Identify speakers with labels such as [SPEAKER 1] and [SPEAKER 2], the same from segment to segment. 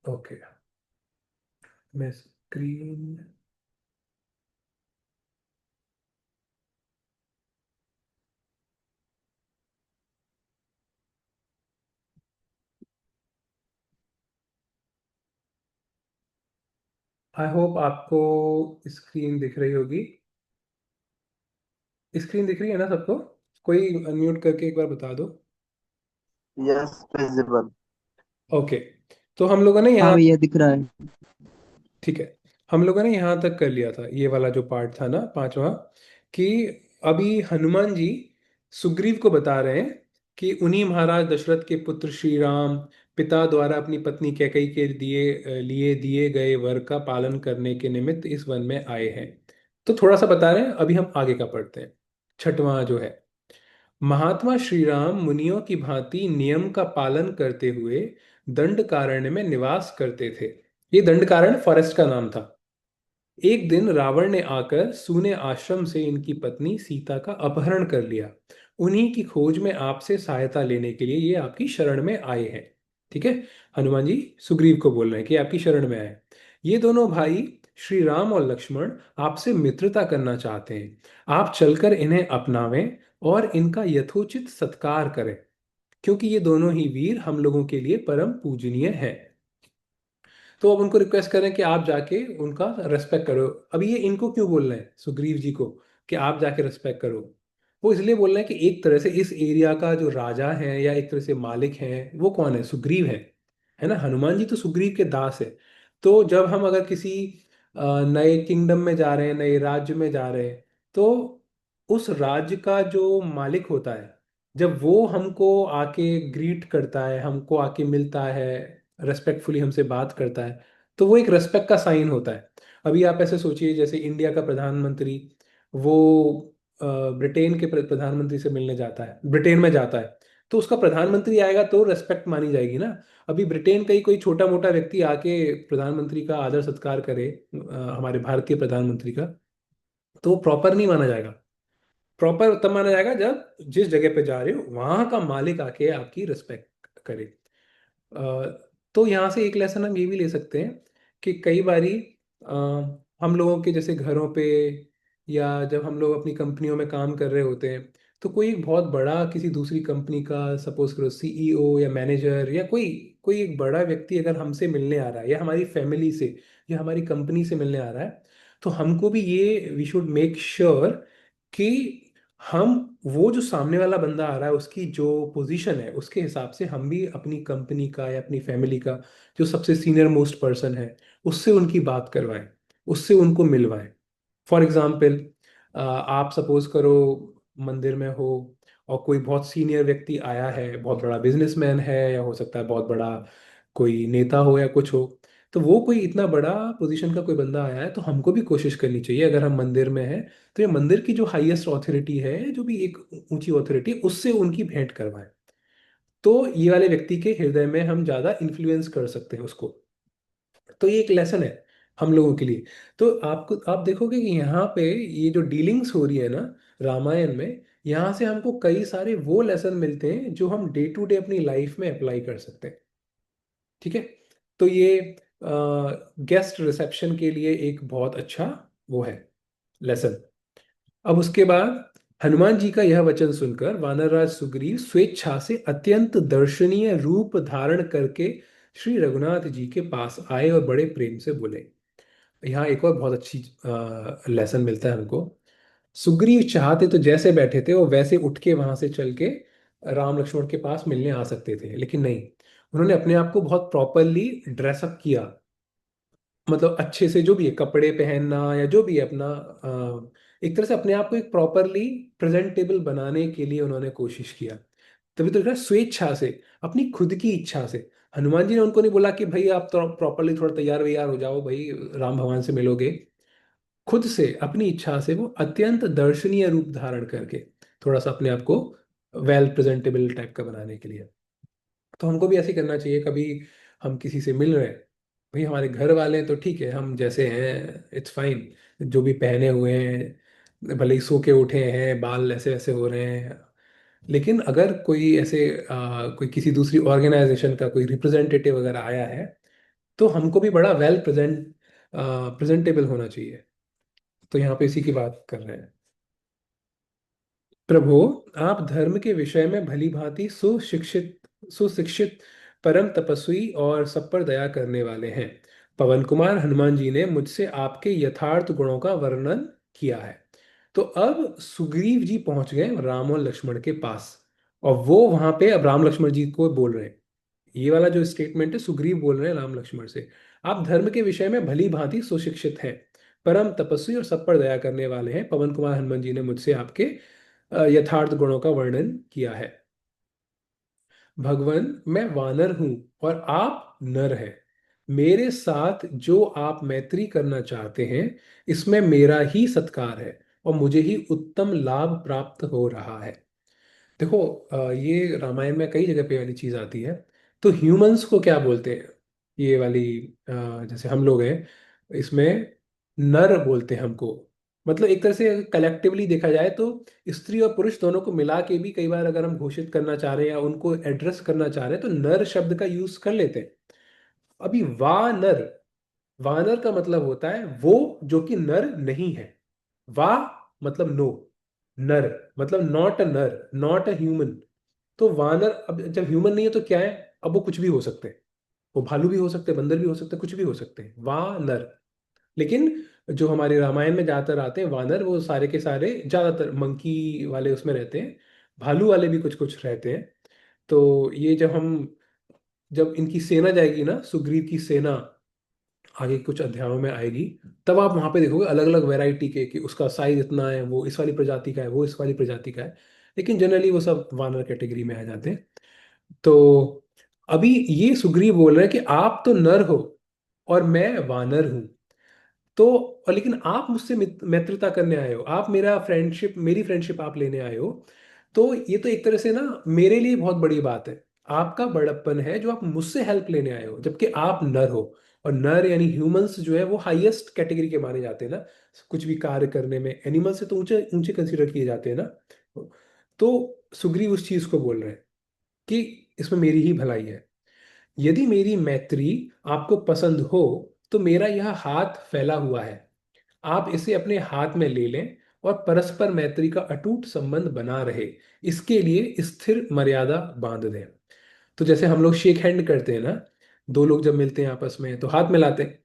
[SPEAKER 1] Okay, मैं screen. I hope आपको screen दिख रही होगी। स्क्रीन दिख रही है ना सबको? कोई अनम्यूट करके एक बार बता दो।
[SPEAKER 2] Yes, visible.
[SPEAKER 1] ओके, तो हम लोगों ने
[SPEAKER 2] हाँ
[SPEAKER 1] यहाँ,
[SPEAKER 2] भैया, दिख रहा है।
[SPEAKER 1] ठीक है, हम लोगों ने यहाँ तक कर लिया था, ये वाला जो पार्ट था ना पांचवा, कि अभी हनुमान जी सुग्रीव को बता रहे हैं कि उन्हीं महाराज दशरथ के पुत्र श्री राम पिता द्वारा अपनी पत्नी कैकई के लिए दिए गए वर का पालन करने के निमित्त इस वन में आए हैं। तो थोड़ा सा बता रहे हैं, अभी हम आगे का पढ़ते हैं। छठवां जो है, महात्मा श्री राम मुनियों की भांति नियम का पालन करते हुए दंडकारण्य में निवास करते थे। ये दंडकारण्य फॉरेस्ट का नाम था। एक दिन रावण ने आकर सूने आश्रम से इनकी पत्नी सीता का अपहरण कर लिया। उन्हीं की खोज में आपसे सहायता लेने के लिए ये आपकी शरण में आए हैं। ठीक है, हनुमान जी सुग्रीव को बोल रहे हैं कि आपकी शरण में आए। ये दोनों भाई श्री राम और लक्ष्मण आपसे मित्रता करना चाहते हैं। आप चलकर इन्हें अपनावें और इनका यथोचित सत्कार करें, क्योंकि ये दोनों ही वीर हम लोगों के लिए परम पूजनीय हैं। तो अब उनको रिक्वेस्ट करें कि आप जाके उनका रेस्पेक्ट करो। अभी ये इनको क्यों बोल रहे हैं सुग्रीव जी को कि आप जाके रेस्पेक्ट करो? वो इसलिए बोल रहे हैं कि एक तरह से इस एरिया का जो राजा है या एक तरह से मालिक है वो कौन है? सुग्रीव है ना। हनुमान जी तो सुग्रीव के दास है। तो जब हम अगर किसी नए किंगडम में जा रहे हैं, नए राज्य में जा रहे हैं, तो उस राज्य का जो मालिक होता है, जब वो हमको आके ग्रीट करता है, हमको आके मिलता है, रेस्पेक्टफुली हमसे बात करता है, तो वो एक रेस्पेक्ट का साइन होता है। अभी आप ऐसे सोचिए, जैसे इंडिया का प्रधानमंत्री वो ब्रिटेन के प्रधानमंत्री से मिलने जाता है, ब्रिटेन में जाता है, तो उसका प्रधानमंत्री आएगा तो रेस्पेक्ट मानी जाएगी ना। अभी ब्रिटेन का ही कोई छोटा मोटा व्यक्ति आके प्रधानमंत्री का आदर सत्कार करे, हमारे भारत के प्रधानमंत्री का, तो प्रॉपर नहीं माना जाएगा। प्रॉपर तब माना जाएगा जब जिस जगह पे जा रहे हो वहां का मालिक आके आपकी रिस्पेक्ट करे। तो यहाँ से एक लेसन हम ये भी ले सकते हैं कि कई बारी अ, हम लोगों के जैसे घरों पे, या जब हम लोग अपनी कंपनियों में काम कर रहे होते हैं, तो कोई एक बहुत बड़ा किसी दूसरी कंपनी का सपोज करो सीईओ या मैनेजर या कोई कोई एक बड़ा व्यक्ति अगर हमसे मिलने आ रहा है या हमारी फैमिली से या हमारी कंपनी से मिलने आ रहा है, तो हमको भी ये वी शुड मेक श्योर कि हम वो जो सामने वाला बंदा आ रहा है उसकी जो पोजीशन है उसके हिसाब से हम भी अपनी कंपनी का या अपनी फैमिली का जो सबसे सीनियर मोस्ट पर्सन है उससे उनकी बात करवाएं, उससे उनको मिलवाएं। फॉर एग्जाम्पल, आप सपोज करो मंदिर में हो और कोई बहुत सीनियर व्यक्ति आया है, बहुत बड़ा बिजनेसमैन है या हो सकता है बहुत बड़ा कोई नेता हो या कुछ हो, तो वो कोई इतना बड़ा पोजीशन का कोई बंदा आया है तो हमको भी कोशिश करनी चाहिए अगर हम मंदिर में हैं, तो ये मंदिर की जो हाईएस्ट ऑथोरिटी है, जो भी एक ऊंची ऑथोरिटी, उससे उनकी भेंट करवाएं। तो ये वाले व्यक्ति के हृदय में हम ज्यादा इन्फ्लुएंस कर सकते हैं उसको। तो ये एक लेसन है हम लोगों के लिए। तो आपको आप देखोगे कि यहाँ पे ये जो डीलिंग्स हो रही है ना रामायण में, यहाँ से हमको कई सारे वो लेसन मिलते हैं जो हम डे टू डे अपनी लाइफ में अप्लाई कर सकते हैं। ठीक है, तो ये गेस्ट रिसेप्शन के लिए एक बहुत अच्छा वो है लेसन। अब उसके बाद हनुमान जी का यह वचन सुनकर वानरराज सुग्रीव स्वेच्छा से अत्यंत दर्शनीय रूप धारण करके श्री रघुनाथ जी के पास आए और बड़े प्रेम से बोले। यहाँ एक और बहुत अच्छी लेसन मिलता है हमको। सुग्रीव चाहते तो जैसे बैठे थे वो वैसे उठ के वहां से चल के राम लक्ष्मण के पास मिलने आ सकते थे, लेकिन नहीं, उन्होंने अपने आप को बहुत प्रॉपरली ड्रेसअप किया। मतलब अच्छे से जो भी है कपड़े पहनना या जो भी है अपना एक तरह से अपने आप को एक प्रॉपरली प्रेजेंटेबल बनाने के लिए उन्होंने कोशिश किया। तभी तो लिखा है स्वेच्छा से, अपनी खुद की इच्छा से। हनुमान जी ने उनको नहीं बोला कि भाई आप तो प्रॉपरली थोड़ा तैयार वैयार हो जाओ भाई, राम भगवान से मिलोगे। खुद से अपनी इच्छा से वो अत्यंत दर्शनीय रूप धारण करके थोड़ा सा अपने आप को वेल प्रेजेंटेबल टाइप का बनाने के लिए। तो हमको भी ऐसे ही करना चाहिए। कभी हम किसी से मिल रहे हैं, भाई हमारे घर वाले हैं तो ठीक है, हम जैसे हैं इट्स फाइन, जो भी पहने हुए हैं, भले ही सो के उठे हैं, बाल ऐसे ऐसे हो रहे हैं, लेकिन अगर कोई ऐसे कोई किसी दूसरी ऑर्गेनाइजेशन का कोई रिप्रेजेंटेटिव अगर आया है, तो हमको भी बड़ा वेल प्रेजेंटेबल होना चाहिए। तो यहाँ पे इसी की बात कर रहे हैं। प्रभु, आप धर्म के विषय में भली भांति सुशिक्षित, परम तपस्वी और सब पर दया करने वाले हैं। पवन कुमार हनुमान जी ने मुझसे आपके यथार्थ गुणों का वर्णन किया है। तो अब सुग्रीव जी पहुंच गए राम और लक्ष्मण के पास, और वो वहां पे अब राम लक्ष्मण जी को बोल रहे हैं। ये वाला जो स्टेटमेंट है, सुग्रीव बोल रहे हैं राम लक्ष्मण से, आप धर्म के विषय में भली भांति सुशिक्षित हैं, परम तपस्वी और सब पर दया करने वाले हैं। पवन कुमार हनुमान जी ने मुझसे आपके यथार्थ गुणों का वर्णन किया है। भगवान, मैं वानर हूं और आप नर हैं। मेरे साथ जो आप मैत्री करना चाहते हैं, इसमें मेरा ही सत्कार है और मुझे ही उत्तम लाभ प्राप्त हो रहा है। देखो, ये रामायण में कई जगह पे वाली चीज आती है। तो ह्यूमंस को क्या बोलते हैं, ये वाली जैसे हम लोग हैं, इसमें नर बोलते हैं हमको। मतलब एक तरह से कलेक्टिवली देखा जाए तो स्त्री और पुरुष दोनों को मिला के भी कई बार अगर हम घोषित करना चाह रहे हैं या उनको एड्रेस करना चाह रहे हैं तो नर शब्द का यूज कर लेते हैं। अभी वानर, वानर का मतलब होता है वो जो कि नर नहीं है। वा मतलब नो, नर मतलब नॉट अ नर, नॉट अ ह्यूमन। तो वानर, अब जब ह्यूमन नहीं है तो क्या है, अब वो कुछ भी हो सकते हैं। वो भालू भी हो सकते हैं, बंदर भी हो सकते हैं, कुछ भी हो सकते हैं, वानर। लेकिन जो हमारे रामायण में ज्यादातर आते हैं वानर, वो सारे के सारे ज्यादातर मंकी वाले उसमें रहते हैं। भालू वाले भी कुछ कुछ रहते हैं। तो ये जब इनकी सेना जाएगी ना, सुग्रीव की सेना आगे कुछ अध्यायों में आएगी, तब आप वहां पे देखोगे अलग अलग वैरायटी के, कि उसका साइज इतना है, वो इस वाली प्रजाति का है, वो इस वाली प्रजाति का है। लेकिन जनरली वो सब वानर कैटेगरी में आ जाते हैं। तो अभी ये सुग्रीव बोल रहे हैं कि आप तो नर हो और मैं वानर हूं। तो और लेकिन आप मुझसे मित्रता करने आए हो, आप मेरी फ्रेंडशिप आप लेने आए हो। तो ये तो एक तरह से ना मेरे लिए बहुत बड़ी बात है। आपका बड़प्पन है जो आप मुझसे हेल्प लेने आए हो, जबकि आप नर हो। और नर यानी ह्यूमंस जो है वो हाईएस्ट कैटेगरी के माने जाते हैं ना, कुछ भी कार्य करने में एनिमल से तो ऊंचे ऊंचे कंसीडर किए जाते हैं ना। तो सुग्रीव उस चीज को बोल रहे हैं कि इसमें मेरी ही भलाई है। यदि मेरी मैत्री आपको पसंद हो तो मेरा यह हाथ फैला हुआ है, आप इसे अपने हाथ में ले लें और परस्पर मैत्री का अटूट संबंध बना रहे, इसके लिए स्थिर मर्यादा बांध दें। तो जैसे हम लोग शेक हैंड करते हैं ना, दो लोग जब मिलते हैं आपस में तो हाथ मिलाते हैं।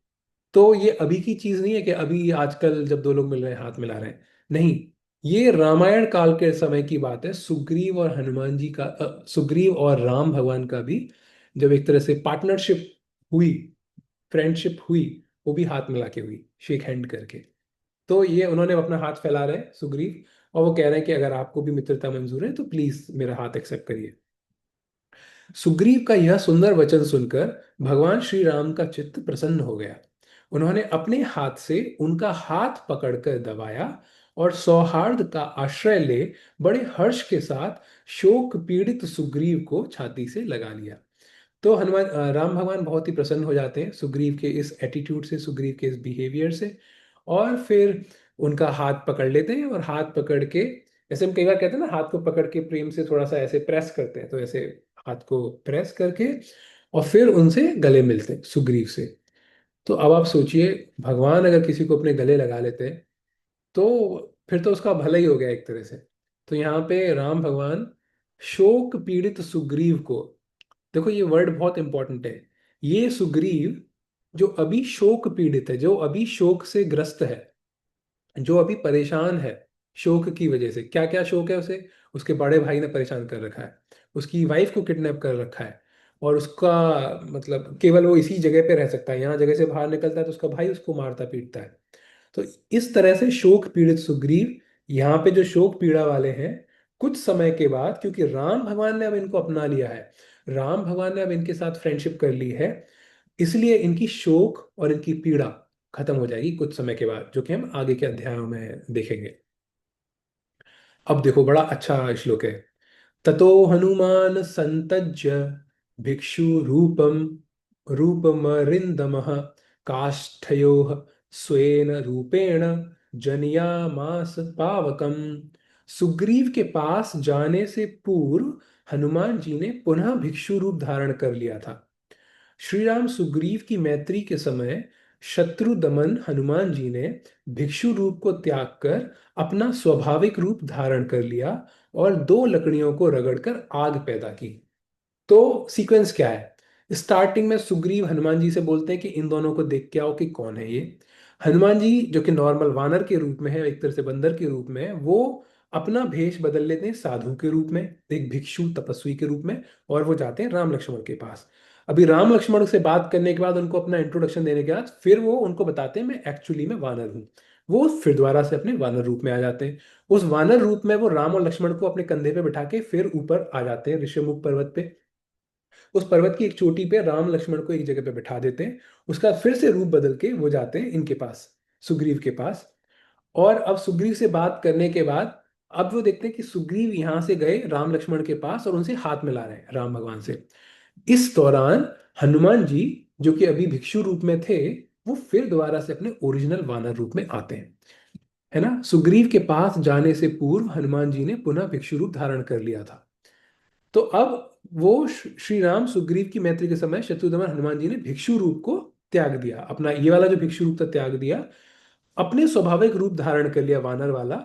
[SPEAKER 1] तो ये अभी की चीज नहीं है कि अभी आजकल जब दो लोग मिल रहे हैं हाथ मिला रहे हैं। नहीं, ये रामायण काल के समय की बात है। सुग्रीव और हनुमान जी का, सुग्रीव और राम भगवान का भी जब एक तरह से पार्टनरशिप हुई, फ्रेंडशिप हुई, वो भी हाथ मिला के हुई, शेक हैंड करके। तो ये उन्होंने अपना हाथ फैला रहे हैं सुग्रीव, और वो कह रहे हैं कि अगर आपको भी मित्रता मंजूर है तो प्लीज मेरा हाथ एक्सेप्ट करिए। सुग्रीव का यह सुंदर वचन सुनकर भगवान श्री राम का चित्त प्रसन्न हो गया। उन्होंने अपने हाथ से उनका हाथ पकड़कर दबाया और सौहार्द का आश्रय ले बड़े हर्ष के साथ शोक पीड़ित सुग्रीव को छाती से लगा लिया। तो राम भगवान बहुत ही प्रसन्न हो जाते हैं सुग्रीव के इस एटीट्यूड से, सुग्रीव के इस बिहेवियर से। और फिर उनका हाथ पकड़ लेते हैं, और हाथ पकड़ के, जैसे हम कई बार कहते हैं ना, हाथ को पकड़ के प्रेम से थोड़ा सा ऐसे प्रेस करते हैं, तो ऐसे हाथ को प्रेस करके और फिर उनसे गले मिलते हैं सुग्रीव से। तो अब आप सोचिए, भगवान अगर किसी को अपने गले लगा लेते हैं तो फिर तो उसका भला ही हो गया एक तरह से। तो यहाँ पे राम भगवान शोक पीड़ित सुग्रीव को, देखो ये वर्ड बहुत इंपॉर्टेंट है। ये सुग्रीव जो अभी शोक पीड़ित है, जो अभी शोक से ग्रस्त है, जो अभी परेशान है शोक की वजह से, क्या क्या शोक है उसे, उसके बड़े भाई ने परेशान कर रखा है, उसकी वाइफ को किडनैप कर रखा है, और उसका मतलब केवल वो इसी जगह पे रह सकता है, यहाँ जगह से बाहर निकलता है तो उसका भाई उसको मारता पीटता है। तो इस तरह से शोक पीड़ित सुग्रीव यहाँ पे जो शोक पीड़ा वाले हैं, कुछ समय के बाद, क्योंकि राम भगवान ने अब इनको अपना लिया है, राम भगवान ने अब इनके साथ फ्रेंडशिप कर ली है, इसलिए इनकी शोक और इनकी पीड़ा खत्म हो जाएगी कुछ समय के बाद, जो कि हम आगे के अध्यायों में देखेंगे। अब देखो, बड़ा अच्छा श्लोक है। ततो हनुमान संतज्य भिक्षु रूपम रूपमरिंदमः काष्ठयोः स्वेन रूपेण जनियामास पावकम। सुग्रीव के पास जाने से पूर्व हनुमान जी ने पुनः भिक्षु रूप धारण कर लिया था। श्री राम सुग्रीव की मैत्री के समय शत्रु दमन हनुमान जी ने भिक्षु रूप को त्याग कर अपना स्वाभाविक रूप धारण कर लिया और दो लकड़ियों को रगड़कर आग पैदा की। तो सीक्वेंस क्या है? स्टार्टिंग में सुग्रीव हनुमान जी से बोलते हैं कि इन दोनों को देख के आओ कि कौन है ये। हनुमान जी जो कि नॉर्मल वानर के रूप में है, एक तरह से बंदर के रूप में है, वो अपना भेष बदल लेते हैं साधु के रूप में, एक भिक्षु तपस्वी के रूप में, और वो जाते हैं राम लक्ष्मण के पास। अभी राम लक्ष्मण से बात करने के बाद, उनको अपना इंट्रोडक्शन देने के बाद, फिर वो उनको बताते हैं मैं एक्चुअली में वानर हूँ। वो फिर दोबारा से अपने वानर रूप में आ जाते हैं। उस वानर रूप में वो राम और लक्ष्मण को अपने कंधे पे बिठा के फिर ऊपर आ जाते हैं ऋषिमुख पर्वत पे। उस पर्वत की एक चोटी पे राम लक्ष्मण को एक जगह पे बिठा देते हैं। उसका फिर से रूप बदल के वो जाते हैं इनके पास, सुग्रीव के पास। और अब सुग्रीव से बात करने के बाद, अब वो देखते हैं कि सुग्रीव यहाँ से गए राम लक्ष्मण के पास और उनसे हाथ मिला रहे हैं राम भगवान से। इस दौरान हनुमान जी, जो कि अभी भिक्षु रूप में थे, वो फिर दोबारा से अपने ओरिजिनल वानर रूप में आते हैं। है ना? सुग्रीव के पास जाने से पूर्व हनुमान जी ने पुनः भिक्षु रूप धारण कर लिया था। तो अब वो श्री राम सुग्रीव की मैत्री के समय शत्रुघ्न हनुमान जी ने भिक्षु रूप को त्याग दिया, अपना ये वाला जो भिक्षु रूप था त्याग दिया, अपने स्वाभाविक रूप धारण कर लिया वानर वाला,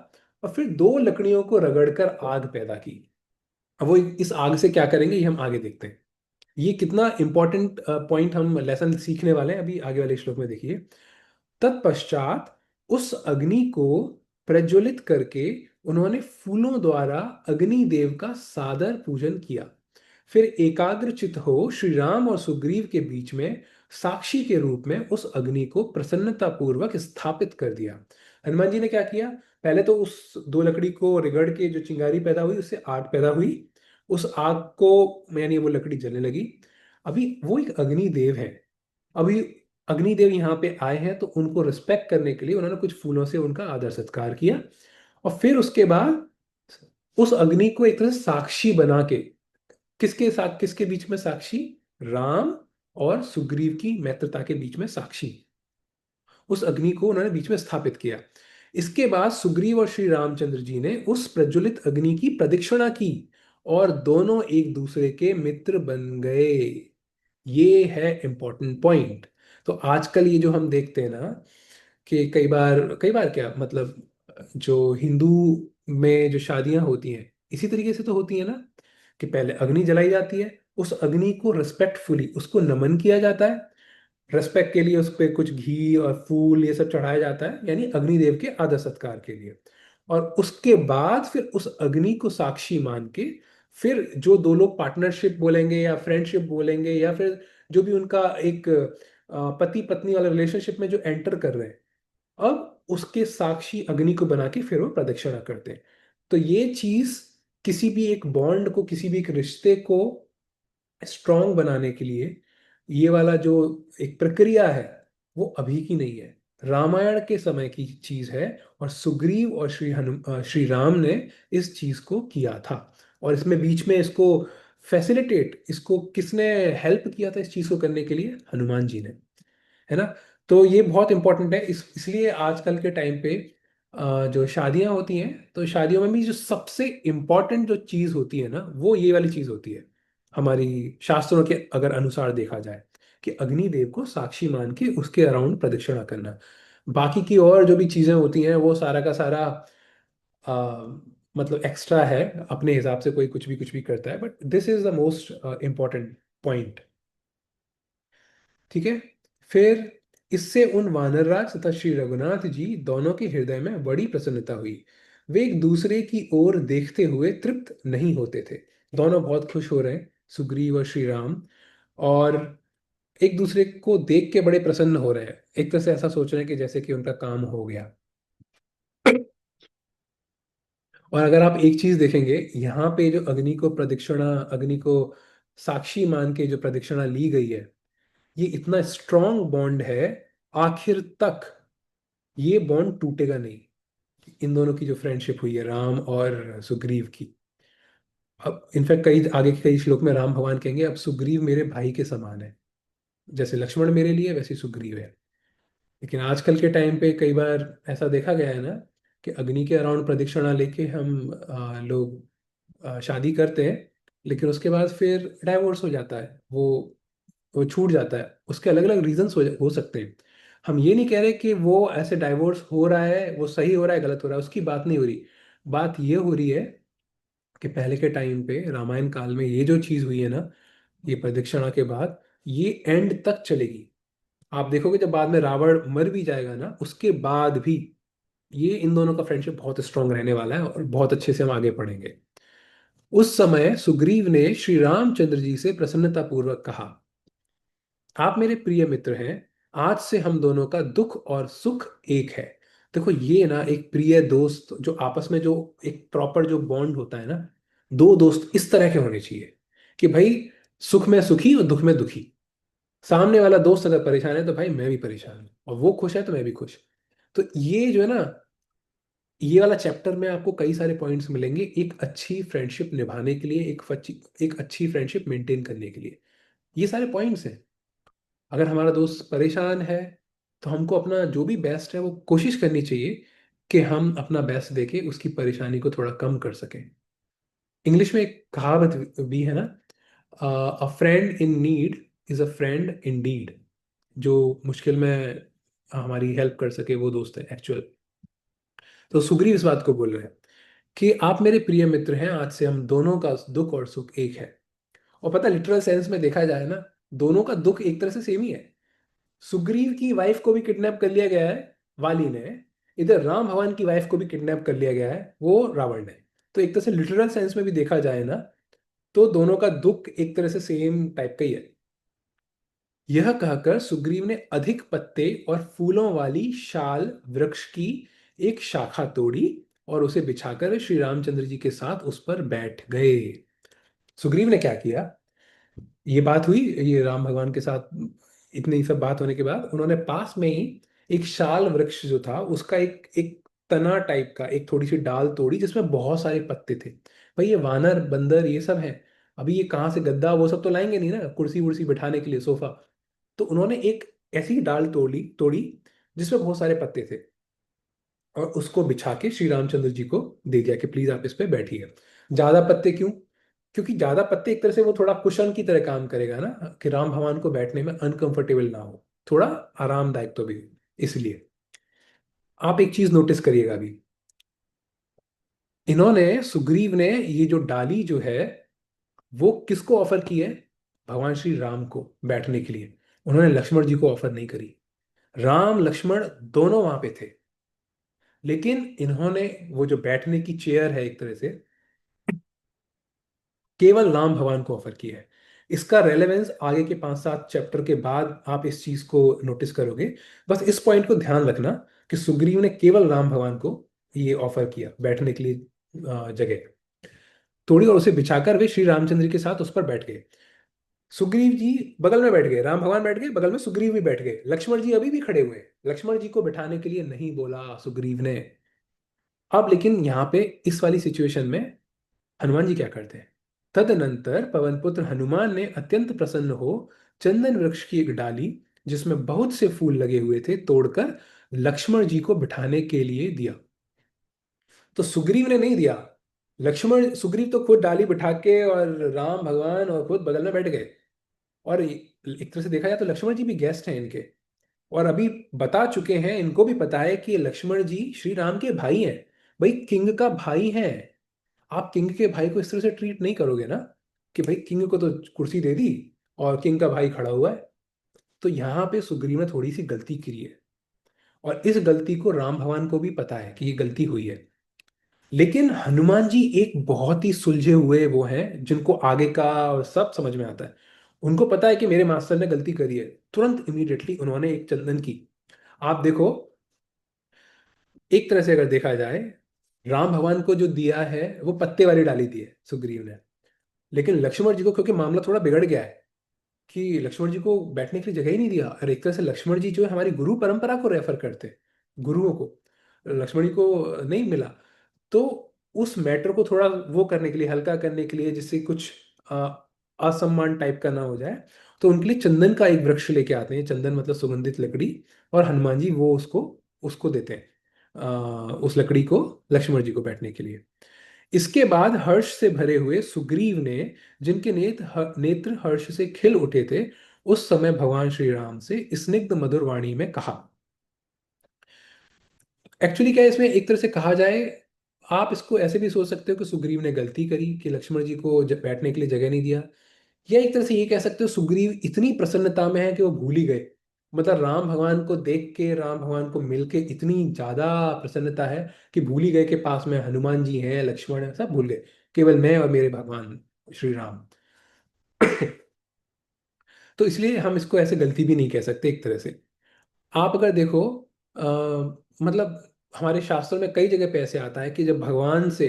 [SPEAKER 1] और फिर दो लकड़ियों को रगड़कर आग पैदा की। अब वो इस आग से क्या करेंगे ये हम आगे देखते हैं। ये कितना इंपॉर्टेंट पॉइंट हम लेसन सीखने वाले हैं अभी आगे वाले श्लोक में, देखिए। तत्पश्चात उस अग्नि को प्रज्वलित करके उन्होंने फूलों द्वारा अग्निदेव का सादर पूजन किया। फिर एकाग्रचित हो श्री राम और सुग्रीव के बीच में साक्षी के रूप में उस अग्नि को प्रसन्नता पूर्वक स्थापित कर दिया। हनुमान जी ने क्या किया? पहले तो उस दो लकड़ी को रगड़ के जो चिंगारी पैदा हुई, उससे आग पैदा हुई। उस आग को, यानी वो लकड़ी जलने लगी। अभी वो एक अग्निदेव है। अभी अग्निदेव यहाँ पे आए हैं, तो उनको रिस्पेक्ट करने के लिए उन्होंने कुछ फूलों से उनका आदर सत्कार किया। और फिर उसके बाद उस अग्नि को एक तरह से साक्षी बना के, किसके साथ, किसके बीच में साक्षी? राम और सुग्रीव की मित्रता के बीच में साक्षी। उस अग्नि को उन्होंने बीच में स्थापित किया। इसके बाद सुग्रीव और श्री रामचंद्र जी ने उस प्रज्वलित अग्नि की प्रदक्षिणा की और दोनों एक दूसरे के मित्र बन गए। ये है इंपॉर्टेंट पॉइंट। तो आजकल ये जो हम देखते हैं ना, कि कई बार क्या मतलब, जो हिंदू में जो शादियां होती हैं, इसी तरीके से तो होती है ना, कि पहले अग्नि जलाई जाती है, उस अग्नि को रिस्पेक्टफुली उसको नमन किया जाता है, रेस्पेक्ट के लिए उस पर कुछ घी और फूल ये सब चढ़ाया जाता है, यानी अग्निदेव के आदर सत्कार के लिए। और उसके बाद फिर उस अग्नि को साक्षी मान के, फिर जो दो लोग पार्टनरशिप बोलेंगे या फ्रेंडशिप बोलेंगे, या फिर जो भी उनका एक पति पत्नी वाला रिलेशनशिप में जो एंटर कर रहे हैं, अब उसके साक्षी अग्नि को बना के फिर वो प्रदक्षिणा करते हैं। तो ये चीज किसी भी एक बॉन्ड को, किसी भी एक रिश्ते को स्ट्रांग बनाने के लिए, ये वाला जो एक प्रक्रिया है, वो अभी की नहीं है, रामायण के समय की चीज है। और सुग्रीव और श्री राम ने इस चीज को किया था। और इसमें बीच में इसको फैसिलिटेट, इसको किसने हेल्प किया था इस चीज को करने के लिए? हनुमान जी ने। है ना? तो ये बहुत इंपॉर्टेंट है। इसलिए आजकल के टाइम पे जो शादियां होती हैं, तो शादियों में भी जो सबसे इम्पोर्टेंट जो चीज़ होती है ना, वो ये वाली चीज़ होती है, हमारी शास्त्रों के अगर अनुसार देखा जाए, कि अग्निदेव को साक्षी मान के उसके अराउंड प्रदक्षिणा करना। बाकी की और जो भी चीज़ें होती हैं, वो सारा का सारा आ, मतलब एक्स्ट्रा है, अपने हिसाब से कोई कुछ भी करता है, but this is the most important point. ठीक है? फिर इससे उन वानरराज तथा श्री रघुनाथ जी दोनों के हृदय में बड़ी प्रसन्नता हुई। वे एक दूसरे की ओर देखते हुए तृप्त नहीं होते थे। दोनों बहुत खुश हो रहे हैं, सुग्रीव और श्री राम, और एक दूसरे को देख के बड़े प्रसन्न हो रहे हैं। एक तरह से ऐसा सोच रहे हैं कि जैसे कि उनका काम हो गया। और अगर आप एक चीज देखेंगे, यहाँ पे जो अग्नि को साक्षी मान के जो प्रदक्षिणा ली गई है, ये इतना स्ट्रांग बॉन्ड है, आखिर तक ये बॉन्ड टूटेगा नहीं। इन दोनों की जो फ्रेंडशिप हुई है, राम और सुग्रीव की। अब इनफैक्ट कई आगे के कई श्लोक में राम भगवान कहेंगे, अब सुग्रीव मेरे भाई के समान है, जैसे लक्ष्मण मेरे लिए वैसे सुग्रीव है। लेकिन आजकल के टाइम पे कई बार ऐसा देखा गया है ना, कि अग्नि के अराउंड प्रदक्षिणा लेके हम लोग शादी करते हैं, लेकिन उसके बाद फिर डाइवोर्स हो जाता है। वो वो छूट जाता है, उसके अलग अलग रीजंस हो सकते हैं। हम ये नहीं कह रहे कि वो ऐसे डाइवोर्स हो रहा है वो सही हो रहा है गलत हो रहा है, उसकी बात नहीं हो रही। बात ये हो रही है कि पहले के टाइम पे रामायण काल में ये जो चीज़ हुई है ना, ये प्रदक्षिणा के बाद ये एंड तक चलेगी। आप देखोगे जब बाद में रावण मर भी जाएगा ना, उसके बाद भी ये इन दोनों का फ्रेंडशिप बहुत स्ट्रांग रहने वाला है और बहुत अच्छे से हम आगे पढ़ेंगे। उस समय सुग्रीव ने श्री रामचंद्र जी से प्रसन्नतापूर्वक कहा, आप मेरे प्रिय मित्र हैं, आज से हम दोनों का दुख और सुख एक है। देखो ये ना एक प्रिय दोस्त जो आपस में जो एक प्रॉपर जो बॉन्ड होता है ना, दो दोस्त इस तरह के होने चाहिए कि भाई सुख में सुखी और दुख में दुखी। सामने वाला दोस्त अगर परेशान है तो भाई मैं भी परेशान हूँ, और वो खुश है तो मैं भी खुश। तो ये जो है ना, ये वाला चैप्टर में आपको कई सारे पॉइंट्स मिलेंगे एक अच्छी फ्रेंडशिप निभाने के लिए, एक अच्छी फ्रेंडशिप मेंटेन करने के लिए। ये सारे पॉइंट्स हैं। अगर हमारा दोस्त परेशान है तो हमको अपना जो भी बेस्ट है वो कोशिश करनी चाहिए कि हम अपना बेस्ट देके उसकी परेशानी को थोड़ा कम कर सकें। इंग्लिश में एक कहावत भी है ना, a friend in need is a friend in deed. जो मुश्किल में हमारी हेल्प कर सके वो दोस्त है एक्चुअल। तो सुग्रीव इस बात को बोल रहे हैं कि आप मेरे प्रिय मित्र हैं, आज से हम दोनों का दुख और सुख एक है। और पता लिटरल सेंस में देखा जाए ना, दोनों का दुख एक तरह से सेम ही है। सुग्रीव की वाइफ को भी किडनैप कर लिया गया है वाली ने, इधर राम भगवान की वाइफ को भी किडनैप कर लिया गया है वो रावण ने। तो एक तरह से लिटरल सेंस में भी देखा जाए ना, तो दोनों का दुख एक तरह से सेम टाइप का ही है। यह कहकर सुग्रीव ने अधिक पत्ते और फूलों वाली शाल वृक्ष की एक शाखा तोड़ी और उसे बिछाकर श्री रामचंद्र जी के साथ उस पर बैठ गए। सुग्रीव ने क्या किया, ये बात हुई ये राम भगवान के साथ, इतनी सब बात होने के बाद उन्होंने पास में ही एक शाल वृक्ष जो था उसका एक एक तना टाइप का एक थोड़ी सी डाल तोड़ी जिसमें बहुत सारे पत्ते थे। भाई ये वानर बंदर ये सब हैं, अभी ये कहाँ से गद्दा वो सब तो लाएंगे नहीं ना, कुर्सी वुर्सी बिठाने के लिए सोफा। तो उन्होंने एक ऐसी डाल तोड़ी तोड़ी जिसमें बहुत सारे पत्ते थे, और उसको बिछा के श्री रामचंद्र जी को दे दिया कि प्लीज आप इस पे बैठिए। ज्यादा पत्ते क्यों? क्योंकि ज्यादा पत्ते एक तरह से वो थोड़ा कुशन की तरह काम करेगा ना, कि राम भगवान को बैठने में अनकंफर्टेबल ना हो, थोड़ा आरामदायक तो भी हो। इसलिए आप एक चीज नोटिस करिएगा अभी, इन्होंने सुग्रीव ने ये जो डाली जो है वो किसको ऑफर की है? भगवान श्री राम को बैठने के लिए। उन्होंने लक्ष्मण जी को ऑफर नहीं करी। राम लक्ष्मण दोनों वहां पे थे, लेकिन इन्होंने वो जो बैठने की चेयर है एक तरह से केवल राम भगवान को ऑफर किया है। इसका रेलेवेंस आगे के 5-7 चैप्टर के बाद आप इस चीज को नोटिस करोगे। बस इस पॉइंट को ध्यान रखना कि सुग्रीव ने केवल राम भगवान को ये ऑफर किया बैठने के लिए जगह थोड़ी, और उसे बिछाकर वे श्री रामचंद्र के साथ उस पर बैठ गए। सुग्रीव जी बगल में बैठ गए, राम भगवान बैठ गए बगल में, सुग्रीव भी बैठ गए, लक्ष्मण जी अभी भी खड़े हुए हैं। लक्ष्मण जी को बिठाने के लिए नहीं बोला सुग्रीव ने। अब लेकिन यहाँ पे इस वाली सिचुएशन में हनुमान जी क्या करते हैं? तदनंतर पवनपुत्र हनुमान ने अत्यंत प्रसन्न हो चंदन वृक्ष की एक डाली जिसमें बहुत से फूल लगे हुए थे तोड़कर लक्ष्मण जी को बिठाने के लिए दिया। तो सुग्रीव ने नहीं दिया, लक्ष्मण सुग्रीव तो खुद डाली बिठा के और राम भगवान और खुद बगल में बैठ गए। और एक तरह से देखा जाए तो लक्ष्मण जी भी गेस्ट हैं इनके, और अभी बता चुके हैं, इनको भी पता है कि लक्ष्मण जी श्री राम के भाई हैं। भाई किंग का भाई है, आप किंग के भाई को इस तरह से ट्रीट नहीं करोगे ना, कि भाई किंग को तो कुर्सी दे दी और किंग का भाई खड़ा हुआ है। तो यहाँ पे सुग्रीव ने थोड़ी सी गलती की है, और इस गलती को राम भगवान को भी पता है कि ये गलती हुई है। लेकिन हनुमान जी एक बहुत ही सुलझे हुए वो हैं जिनको आगे का सब समझ में आता है। उनको पता है कि मेरे मास्टर ने गलती करी है, तुरंत इमीडिएटली उन्होंने एक चंदन की, आप देखो, एक तरह से अगर देखा जाए राम भगवान को जो दिया है वो पत्ते वाली डाली दी है सुग्रीव ने। लेकिन लक्ष्मण जी को क्योंकि मामला थोड़ा बिगड़ गया है कि लक्ष्मण जी को बैठने के लिए जगह ही नहीं दिया, और एक तरह से लक्ष्मण जी जो है हमारी गुरु परंपरा को रेफर करते हैं, गुरुओं को लक्ष्मण जी को नहीं मिला। तो उस मैटर को थोड़ा वो करने के लिए, हल्का करने के लिए, जिससे कुछ अ, असम्मान टाइप का ना हो जाए, तो उनके लिए चंदन का एक वृक्ष लेके आते हैं। चंदन मतलब सुगंधित लकड़ी, और हनुमान जी वो उसको उसको देते हैं, उस लकड़ी को लक्ष्मण जी को बैठने के लिए। इसके बाद हर्ष से भरे हुए सुग्रीव ने, जिनके नेत्र हर्ष से खिल उठे थे, उस समय भगवान श्री राम से स्निग्ध मधुर वाणी में कहा। एक्चुअली क्या है इसमें, एक तरह से कहा जाए, आप इसको ऐसे भी सोच सकते हो कि सुग्रीव ने गलती करी कि लक्ष्मण जी को बैठने के लिए जगह नहीं दिया। या एक तरह से ये कह सकते हो सुग्रीव इतनी प्रसन्नता में है कि वो भूल ही गए। मतलब राम भगवान को देख के, राम भगवान को मिलके इतनी ज्यादा प्रसन्नता है कि भूल ही गए कि पास में हनुमान जी हैं, लक्ष्मण है, सब भूल गए। केवल मैं और मेरे भगवान श्री राम। तो इसलिए हम इसको ऐसे गलती भी नहीं कह सकते एक तरह से। आप अगर देखो, अ, मतलब हमारे शास्त्रों में कई जगह पे ऐसे आता है कि जब भगवान से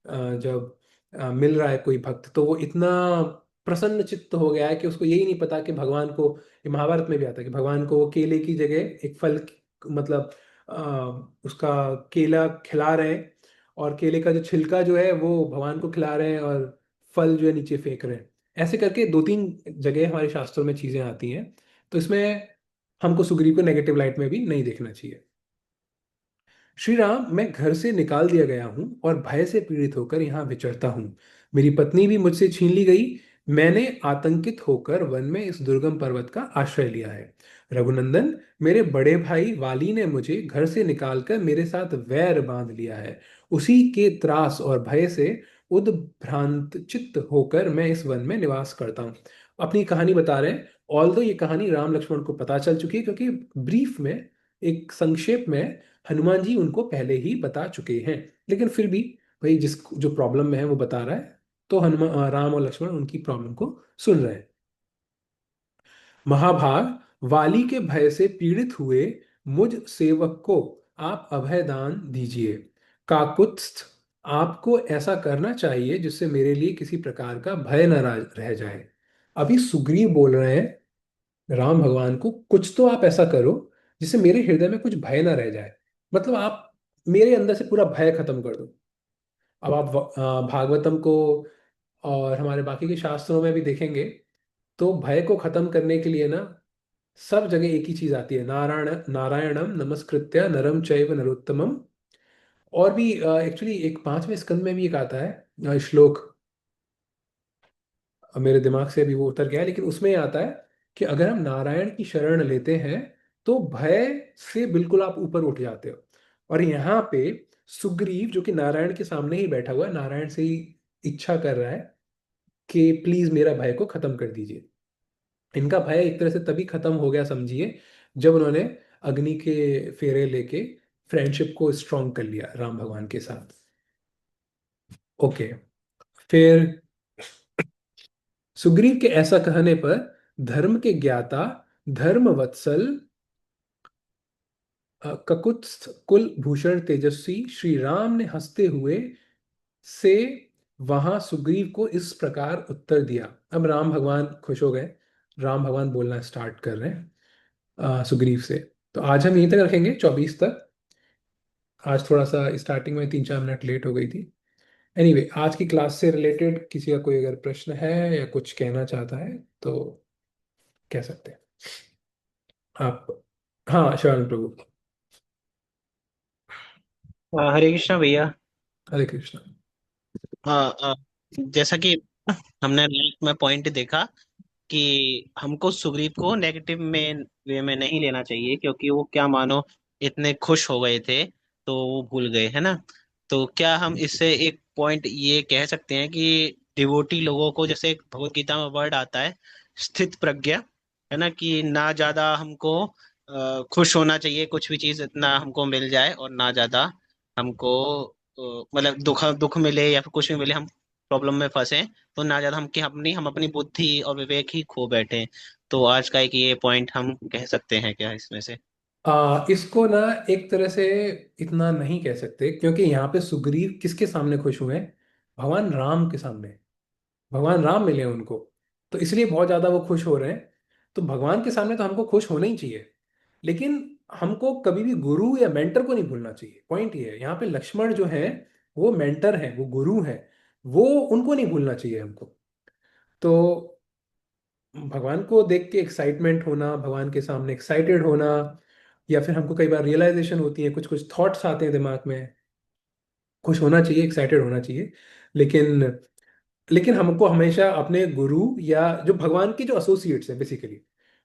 [SPEAKER 1] जब मिल रहा है कोई भक्त, तो वो इतना प्रसन्न चित्त हो गया है कि उसको यही नहीं पता कि भगवान को, ये महाभारत में भी आता है कि भगवान को वो केले की जगह एक फल मतलब उसका केला खिला रहे हैं, और केले का जो छिलका जो है वो भगवान को खिला रहे हैं, और फल जो है नीचे फेंक रहे हैं। ऐसे करके दो तीन जगह हमारे शास्त्रों में चीजें आती हैं। तो इसमें हमको सुग्रीव को नेगेटिव लाइट में भी नहीं देखना चाहिए। श्री राम, मैं घर से निकाल दिया गया हूं और भय से पीड़ित होकर यहाँ विचरता हूँ। मेरी पत्नी भी मुझसे छीन ली गई। मैंने आतंकित होकर वन में इस दुर्गम पर्वत का आश्रय लिया है। रघुनंदन, मेरे बड़े भाई वाली ने मुझे घर से निकालकर मेरे साथ वैर बांध लिया है। उसी के त्रास और भय से उद्भ्रांत चित्त होकर मैं इस वन में निवास करता हूँ। अपनी कहानी बता रहे हैं। ऑल्दो ये कहानी राम लक्ष्मण को पता चल चुकी है, क्योंकि ब्रीफ में, एक संक्षेप में, हनुमान जी उनको पहले ही बता चुके हैं। लेकिन फिर भी भाई जिस जो प्रॉब्लम में है वो बता रहा है, तो हनुमान, राम और लक्ष्मण उनकी प्रॉब्लम को सुन रहे हैं। महाभाग, वाली के भय से पीड़ित हुए मुझ सेवक को आप अभय दान दीजिए। काकुत्स्थ, आपको ऐसा करना चाहिए जिससे मेरे लिए किसी प्रकार का भय न रह जाए। अभी सुग्रीव बोल रहे हैं राम भगवान को, कुछ तो आप ऐसा करो जिससे मेरे हृदय में कुछ भय ना रह जाए। मतलब आप मेरे अंदर से पूरा भय खत्म कर दो। अब आप भागवतम को और हमारे बाकी के शास्त्रों में भी देखेंगे, तो भय को खत्म करने के लिए ना सब जगह एक ही चीज आती है, नारायणम नमस्कृत्य नरम चैव नरोत्तमम। और भी एक्चुअली एक पांचवें स्कंद में भी एक आता है श्लोक, अब मेरे दिमाग से अभी वो उतर गया है, लेकिन उसमें ये आता है कि अगर हम नारायण की शरण लेते हैं तो भय से बिल्कुल आप ऊपर उठ जाते हो। और यहाँ पे सुग्रीव जो कि नारायण के सामने ही बैठा हुआ है, नारायण से ही इच्छा कर रहा है कि प्लीज मेरा भय को खत्म कर दीजिए। इनका भय एक तरह से तभी खत्म हो गया समझिए, जब उन्होंने अग्नि के फेरे लेके फ्रेंडशिप को स्ट्रॉन्ग कर लिया राम भगवान के साथ। ओके। फिर सुग्रीव के ऐसा कहने पर धर्म के ज्ञाता, धर्म वत्सल, ककुत्स्थ कुल भूषण तेजस्वी श्री राम ने हंसते हुए से वहां सुग्रीव को इस प्रकार उत्तर दिया। अब राम भगवान खुश हो गए। राम भगवान बोलना स्टार्ट कर रहे हैं सुग्रीव से। तो आज हम यहीं तक रखेंगे, 24 तक। आज थोड़ा सा स्टार्टिंग में 3-4 मिनट लेट हो गई थी। एनीवे, आज की क्लास से रिलेटेड किसी का कोई अगर प्रश्न है या कुछ कहना चाहता है तो कह सकते हैं आप। हाँ, शरण प्रभु।
[SPEAKER 3] हरे कृष्णा भैया।
[SPEAKER 1] हरे कृष्णा।
[SPEAKER 3] जैसा कि हमने लास्ट में पॉइंट देखा कि हमको सुग्रीव को नेगेटिव में वे में नहीं लेना चाहिए, क्योंकि वो क्या मानो इतने खुश हो गए थे तो वो भूल गए, है ना। तो क्या हम इससे एक पॉइंट ये कह सकते हैं कि डिवोटी लोगों को, जैसे एक भगवत गीता में वर्ड आता है स्थित प्रज्ञा, है ना, कि ना ज्यादा हमको खुश होना चाहिए कुछ भी चीज इतना हमको मिल जाए, और ना ज्यादा हमको मतलब दुख दुख मिले या फिर कुछ भी मिले हम प्रॉब्लम में फंसे, तो ना ज्यादा हम अपनी बुद्धि और विवेक ही खो बैठे। तो आज का एक ये पॉइंट हम कह सकते हैं क्या इसमें से?
[SPEAKER 1] इसको ना एक तरह से इतना नहीं कह सकते, क्योंकि यहाँ पे सुग्रीव किसके सामने खुश हुए हैं? भगवान राम के सामने। भगवान राम मिले उनको, तो इसलिए बहुत ज्यादा वो खुश हो रहे हैं। तो भगवान के सामने तो हमको खुश होना ही चाहिए। लेकिन हमको कभी भी गुरु या मेंटर को नहीं भूलना चाहिए। पॉइंट ये है, यहाँ पे लक्ष्मण जो है वो मेंटर है, वो गुरु है, वो उनको नहीं भूलना चाहिए हमको। तो भगवान को देख के एक्साइटमेंट होना, भगवान के सामने एक्साइटेड होना, या फिर हमको कई बार रियलाइजेशन होती है, कुछ कुछ थॉट्स आते हैं दिमाग में, खुश होना चाहिए, एक्साइटेड होना चाहिए। लेकिन लेकिन हमको हमेशा अपने गुरु या जो भगवान के जो एसोसिएट्स हैं बेसिकली,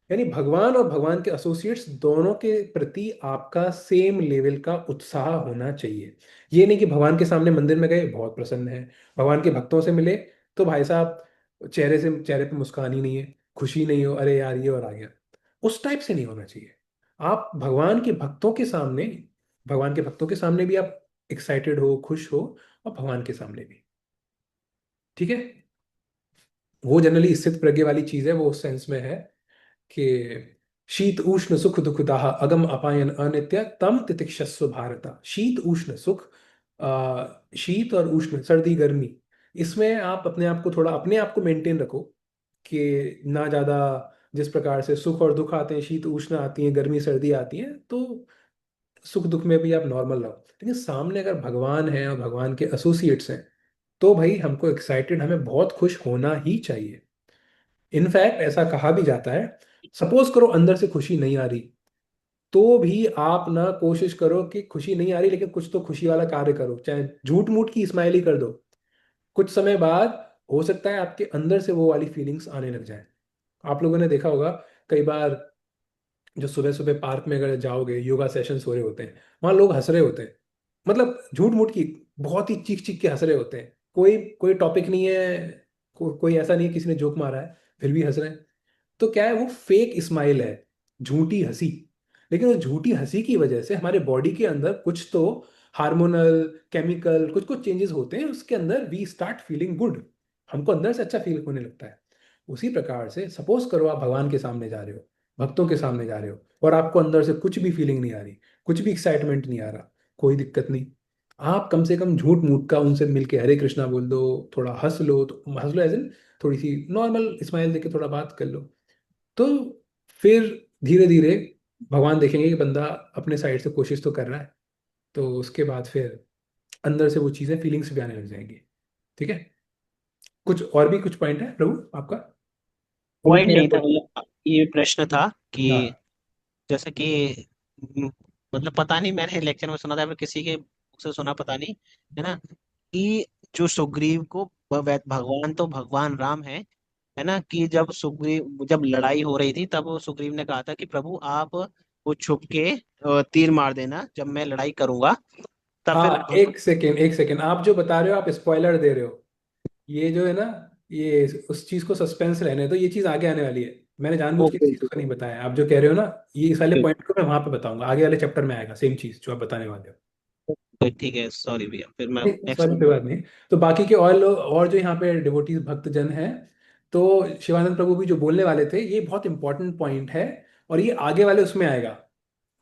[SPEAKER 1] यानी भगवान और भगवान के एसोसिएट्स दोनों के प्रति आपका सेम लेवल का उत्साह होना चाहिए। ये नहीं कि भगवान के सामने मंदिर में गए बहुत प्रसन्न है, भगवान के भक्तों से मिले तो भाई साहब चेहरे पे मुस्कान ही नहीं है, खुशी नहीं हो, अरे यार ये और आ गया। उस टाइप से नहीं होना चाहिए। आप भगवान के भक्तों के सामने भी आप एक्साइटेड हो, खुश हो, और भगवान के सामने भी। ठीक है। वो जनरली स्थित प्रज्ञ वाली चीज है, वो उस सेंस में है कि शीत उष्ण सुख दुख दाह अगम अपायन अनित्य तम तितिक्षस्व भारत। शीत उष्ण सुख, शीत और उष्ण, सर्दी गर्मी, इसमें आप अपने आप को मेंटेन रखो कि ना ज्यादा। जिस प्रकार से सुख और दुख आते हैं, शीत उष्ण आती है, गर्मी सर्दी आती है, तो सुख दुख में भी आप नॉर्मल रहो। लेकिन सामने अगर भगवान है और भगवान के एसोसिएट्स हैं, तो भाई हमको एक्साइटेड, हमें बहुत खुश होना ही चाहिए। इनफैक्ट ऐसा कहा भी जाता है, सपोज करो अंदर से खुशी नहीं आ रही, तो भी आप ना कोशिश करो कि खुशी नहीं आ रही लेकिन कुछ तो खुशी वाला कार्य करो, चाहे झूठ मूठ की स्माइल ही कर दो। कुछ समय बाद हो सकता है आपके अंदर से वो वाली फीलिंग्स आने लग जाए। आप लोगों ने देखा होगा कई बार, जो सुबह सुबह पार्क में अगर जाओगे, योगा सेशंस हो रहे होते हैं, वहां लोग हंस रहे होते हैं। मतलब झूठ मूठ की, बहुत ही चीख चीख के हंस रहे होते हैं। कोई कोई टॉपिक नहीं है, कोई ऐसा नहीं है किसी ने जोक मारा है, फिर भी हंस रहे हैं। तो क्या है, वो फेक स्माइल है, झूठी हंसी। लेकिन उस झूठी हंसी की वजह से हमारे बॉडी के अंदर कुछ तो हार्मोनल, केमिकल, कुछ कुछ चेंजेस होते हैं उसके अंदर, वी स्टार्ट फीलिंग गुड, हमको अंदर से अच्छा फील होने लगता है। उसी प्रकार से सपोज करो आप भगवान के सामने जा रहे हो, भक्तों के सामने जा रहे हो, और आपको अंदर से कुछ भी फीलिंग नहीं आ रही, कुछ भी एक्साइटमेंट नहीं आ रहा, कोई दिक्कत नहीं। आप कम से कम झूठ मूठ का उनसे मिलके हरे कृष्णा बोल दो, थोड़ा हंस लो, तो हंस लो एज इन थोड़ी सी नॉर्मल स्माइल देके थोड़ा बात कर लो। तो फिर धीरे धीरे भगवान देखेंगे कि बंदा अपने साइड से कोशिश तो कर रहा है, तो उसके बाद फिर अंदर से वो चीज़ें, फीलिंग्स भी आने लग जाएंगी। ठीक है। कुछ और भी कुछ पॉइंट है प्रभु आपका?
[SPEAKER 3] पॉइंट
[SPEAKER 2] मेरा
[SPEAKER 3] नहीं था, मतलब ये प्रश्न था कि
[SPEAKER 1] हाँ
[SPEAKER 3] जैसे कि म, मतलब पता नहीं, मैंने लेक्चर में सुना था, फिर किसी के मुख से सुना, पता नहीं, है ना, कि जो सुग्रीव को भगवान तो भगवान राम है ना, कि जब लड़ाई हो रही थी, तब वो सुग्रीव ने कहा था कि प्रभु आप वो छुप के तीर मार देना जब मैं लड़ाई करूंगा। तब फिर
[SPEAKER 1] हाँ, एक सेकेंड एक सेकेंड, आप जो बता रहे हो आप स्पॉइलर दे रहे हो। ये जो है ना, ये उस चीज को सस्पेंस रहने दो, ये चीज आगे आने वाली है। मैंने जानबूझ के
[SPEAKER 3] ओके
[SPEAKER 1] इस चीज को नहीं बताया, आप जो कह रहे हो ना, ये इस वाले पॉइंट को मैं वहां पे बताऊंगा, आगे वाले चैप्टर में आएगा सेम चीज जो आप बताने वाले हो।
[SPEAKER 3] ओके, ठीक है, सॉरी भैया, फिर मैं
[SPEAKER 1] नहीं, इस
[SPEAKER 3] नेक्स्ट।
[SPEAKER 1] वाली कोई बात नहीं। तो बाकी के और लोग, और जो यहाँ पे डिवोटीज भक्तजन हैं, तो शिवानंद प्रभु भी जो बोलने वाले थे, ये बहुत इंपॉर्टेंट पॉइंट है। और ये आगे वाले उसमें आएगा,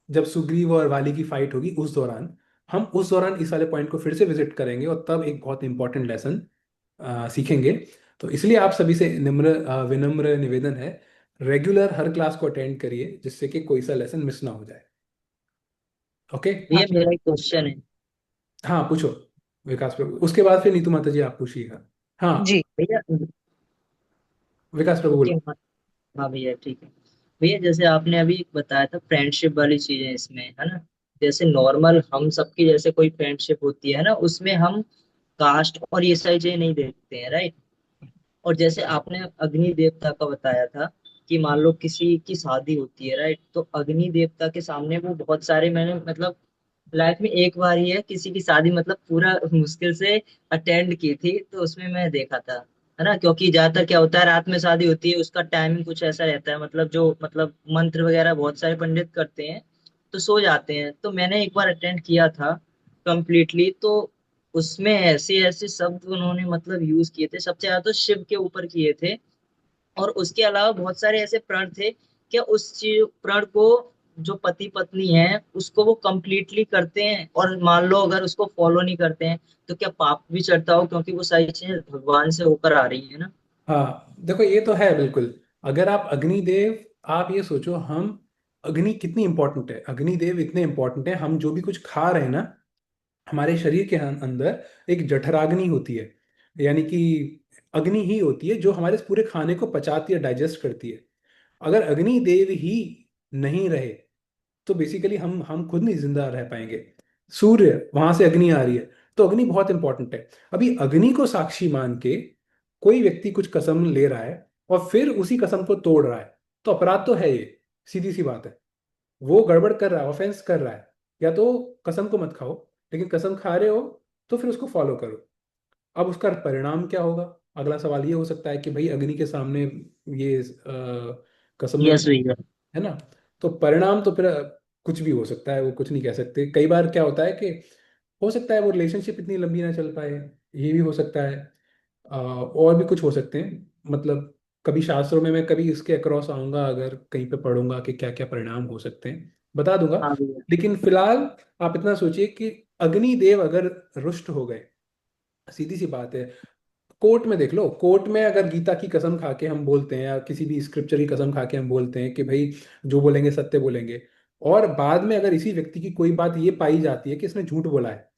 [SPEAKER 1] जब सुग्रीव और वाली की फाइट होगी उस दौरान, हम उस दौरान इस वाले पॉइंट को फिर से विजिट करेंगे और तब एक बहुत इंपॉर्टेंट लेसन सीखेंगे। तो इसलिए आप सभी से विनम्र निवेदन है, रेगुलर हर क्लास को अटेंड करिए, जिससे कि कोई सा लेसन मिस ना हो जाए। ओके।
[SPEAKER 2] भैया मेरा एक क्वेश्चन है।
[SPEAKER 1] हाँ पूछो विकास प्रभु, उसके बाद फिर नीतू माता जी आप पूछिएगा। हाँ
[SPEAKER 2] जी भैया।
[SPEAKER 1] विकास प्रभु
[SPEAKER 2] ओके।
[SPEAKER 1] बोलो।
[SPEAKER 2] हाँ भैया ठीक है। भैया जैसे आपने अभी बताया था फ्रेंडशिप वाली चीजें इसमें है ना, जैसे नॉर्मल हम सबकी जैसे कोई फ्रेंडशिप होती है ना, उसमें हम कास्ट और ये सारी चीजें नहीं देखते हैं, राइट। और जैसे आपने अग्नि देवता का बताया था कि मान लो किसी की शादी होती है, राइट, तो अग्नि देवता के सामने वो बहुत सारे, मैंने मतलब लाइफ में एक बार ही है किसी की शादी मतलब पूरा मुश्किल से अटेंड की थी, तो उसमें मैं देखा था, है ना, क्योंकि ज्यादातर क्या होता है रात में शादी होती है, उसका टाइमिंग कुछ ऐसा रहता है, मतलब जो मतलब मंत्र वगैरह बहुत सारे पंडित करते हैं तो सो जाते हैं। तो मैंने एक बार अटेंड किया था कंप्लीटली, तो उसमें ऐसे ऐसे शब्द उन्होंने मतलब यूज किए थे, सबसे ज्यादा तो शिव के ऊपर किए थे। और उसके अलावा बहुत सारे ऐसे प्रण थे कि उस चीज प्रण को जो पति पत्नी है उसको वो कंप्लीटली करते हैं, और मान लो अगर उसको फॉलो नहीं करते हैं तो क्या पाप भी चढ़ता हो, क्योंकि वो सारी चीजें भगवान से होकर आ रही है ना।
[SPEAKER 1] हाँ देखो, ये तो है बिल्कुल। अगर आप अग्निदेव, आप ये सोचो, हम अग्नि कितनी इंपॉर्टेंट है, अग्निदेव इतने इंपॉर्टेंट है, हम जो भी कुछ खा रहे हैं ना, हमारे शरीर के अंदर एक जठराग्नि होती है, यानी कि अग्नि ही होती है जो हमारे इस पूरे खाने को पचाती है, डाइजेस्ट करती है। अगर अग्नि देव ही नहीं रहे, तो बेसिकली हम खुद नहीं जिंदा रह पाएंगे। सूर्य, वहां से अग्नि आ रही है, तो अग्नि बहुत इंपॉर्टेंट है। अभी अग्नि को साक्षी मान के कोई व्यक्ति कुछ कसम ले रहा है और फिर उसी कसम को तोड़ रहा है, तो अपराध तो है ये, सीधी सी बात है। वो गड़बड़ कर रहा है, ऑफेंस कर रहा है। या तो कसम को मत खाओ, लेकिन कसम खा रहे हो तो फिर उसको फॉलो करो। अब उसका परिणाम क्या होगा? अगला सवाल ये हो सकता है कि भाई अग्नि के सामने ये कसम में
[SPEAKER 2] यस भैया।
[SPEAKER 1] है ना। तो परिणाम तो फिर कुछ भी हो सकता है, वो कुछ नहीं कह सकते। कई बार क्या होता है कि हो सकता है वो रिलेशनशिप इतनी लंबी ना चल पाए, ये भी हो सकता है। और भी कुछ हो सकते हैं, मतलब कभी शास्त्रों में मैं कभी इसके अक्रॉस आऊंगा, अगर कहीं पे पढ़ूंगा कि क्या क्या परिणाम हो सकते हैं, बता दूंगा।
[SPEAKER 2] हाँ भैया।
[SPEAKER 1] लेकिन फिलहाल आप इतना सोचिए कि अग्निदेव अगर रुष्ट हो गए, सीधी सी बात है। कोर्ट में देख लो, कोर्ट में अगर गीता की कसम खा के हम बोलते हैं या किसी भी स्क्रिप्चर की कसम खा के हम बोलते हैं कि भाई जो बोलेंगे सत्य बोलेंगे, और बाद में अगर इसी व्यक्ति की कोई बात ये पाई जाती है कि इसने झूठ बोला है,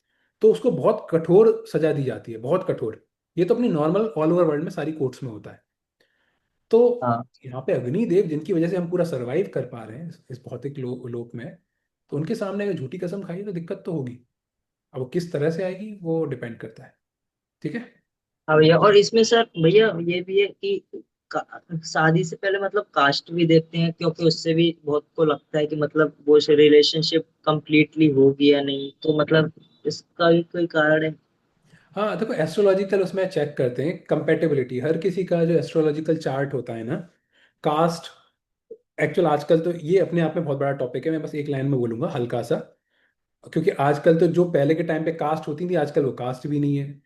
[SPEAKER 1] तो उसको बहुत कठोर सजा दी जाती है, बहुत कठोर। ये तो अपनी नॉर्मल ऑल ओवर वर्ल्ड में सारी कोर्ट्स में होता है। तो
[SPEAKER 2] हाँ।
[SPEAKER 1] यहाँ पे अग्निदेव जिनकी वजह से हम पूरा सरवाइव कर पा रहे हैं इस भौतिक लोक में, तो उनके सामने अगर झूठी कसम खाई तो दिक्कत तो होगी। अब वो किस तरह से आएगी वो डिपेंड करता है। ठीक है।
[SPEAKER 2] हाँ भैया, और इसमें सर भैया ये भी है कि शादी से पहले मतलब कास्ट भी देखते हैं, क्योंकि उससे भी बहुत को लगता है कि मतलब वो रिलेशनशिप कंप्लीटली होगी या नहीं, तो मतलब इसका भी कोई कारण है?
[SPEAKER 1] हाँ देखो, एस्ट्रोलॉजिकल उसमें चेक करते हैं कंपेटेबिलिटी। हर किसी का जो एस्ट्रोलॉजिकल चार्ट होता है ना, कास्ट, एक्चुअल आजकल तो ये अपने आप में बहुत बड़ा टॉपिक है, मैं बस एक लाइन में बोलूंगा हल्का सा। क्योंकि आजकल तो जो पहले के टाइम पे कास्ट होती थी, आजकल वो कास्ट भी नहीं है।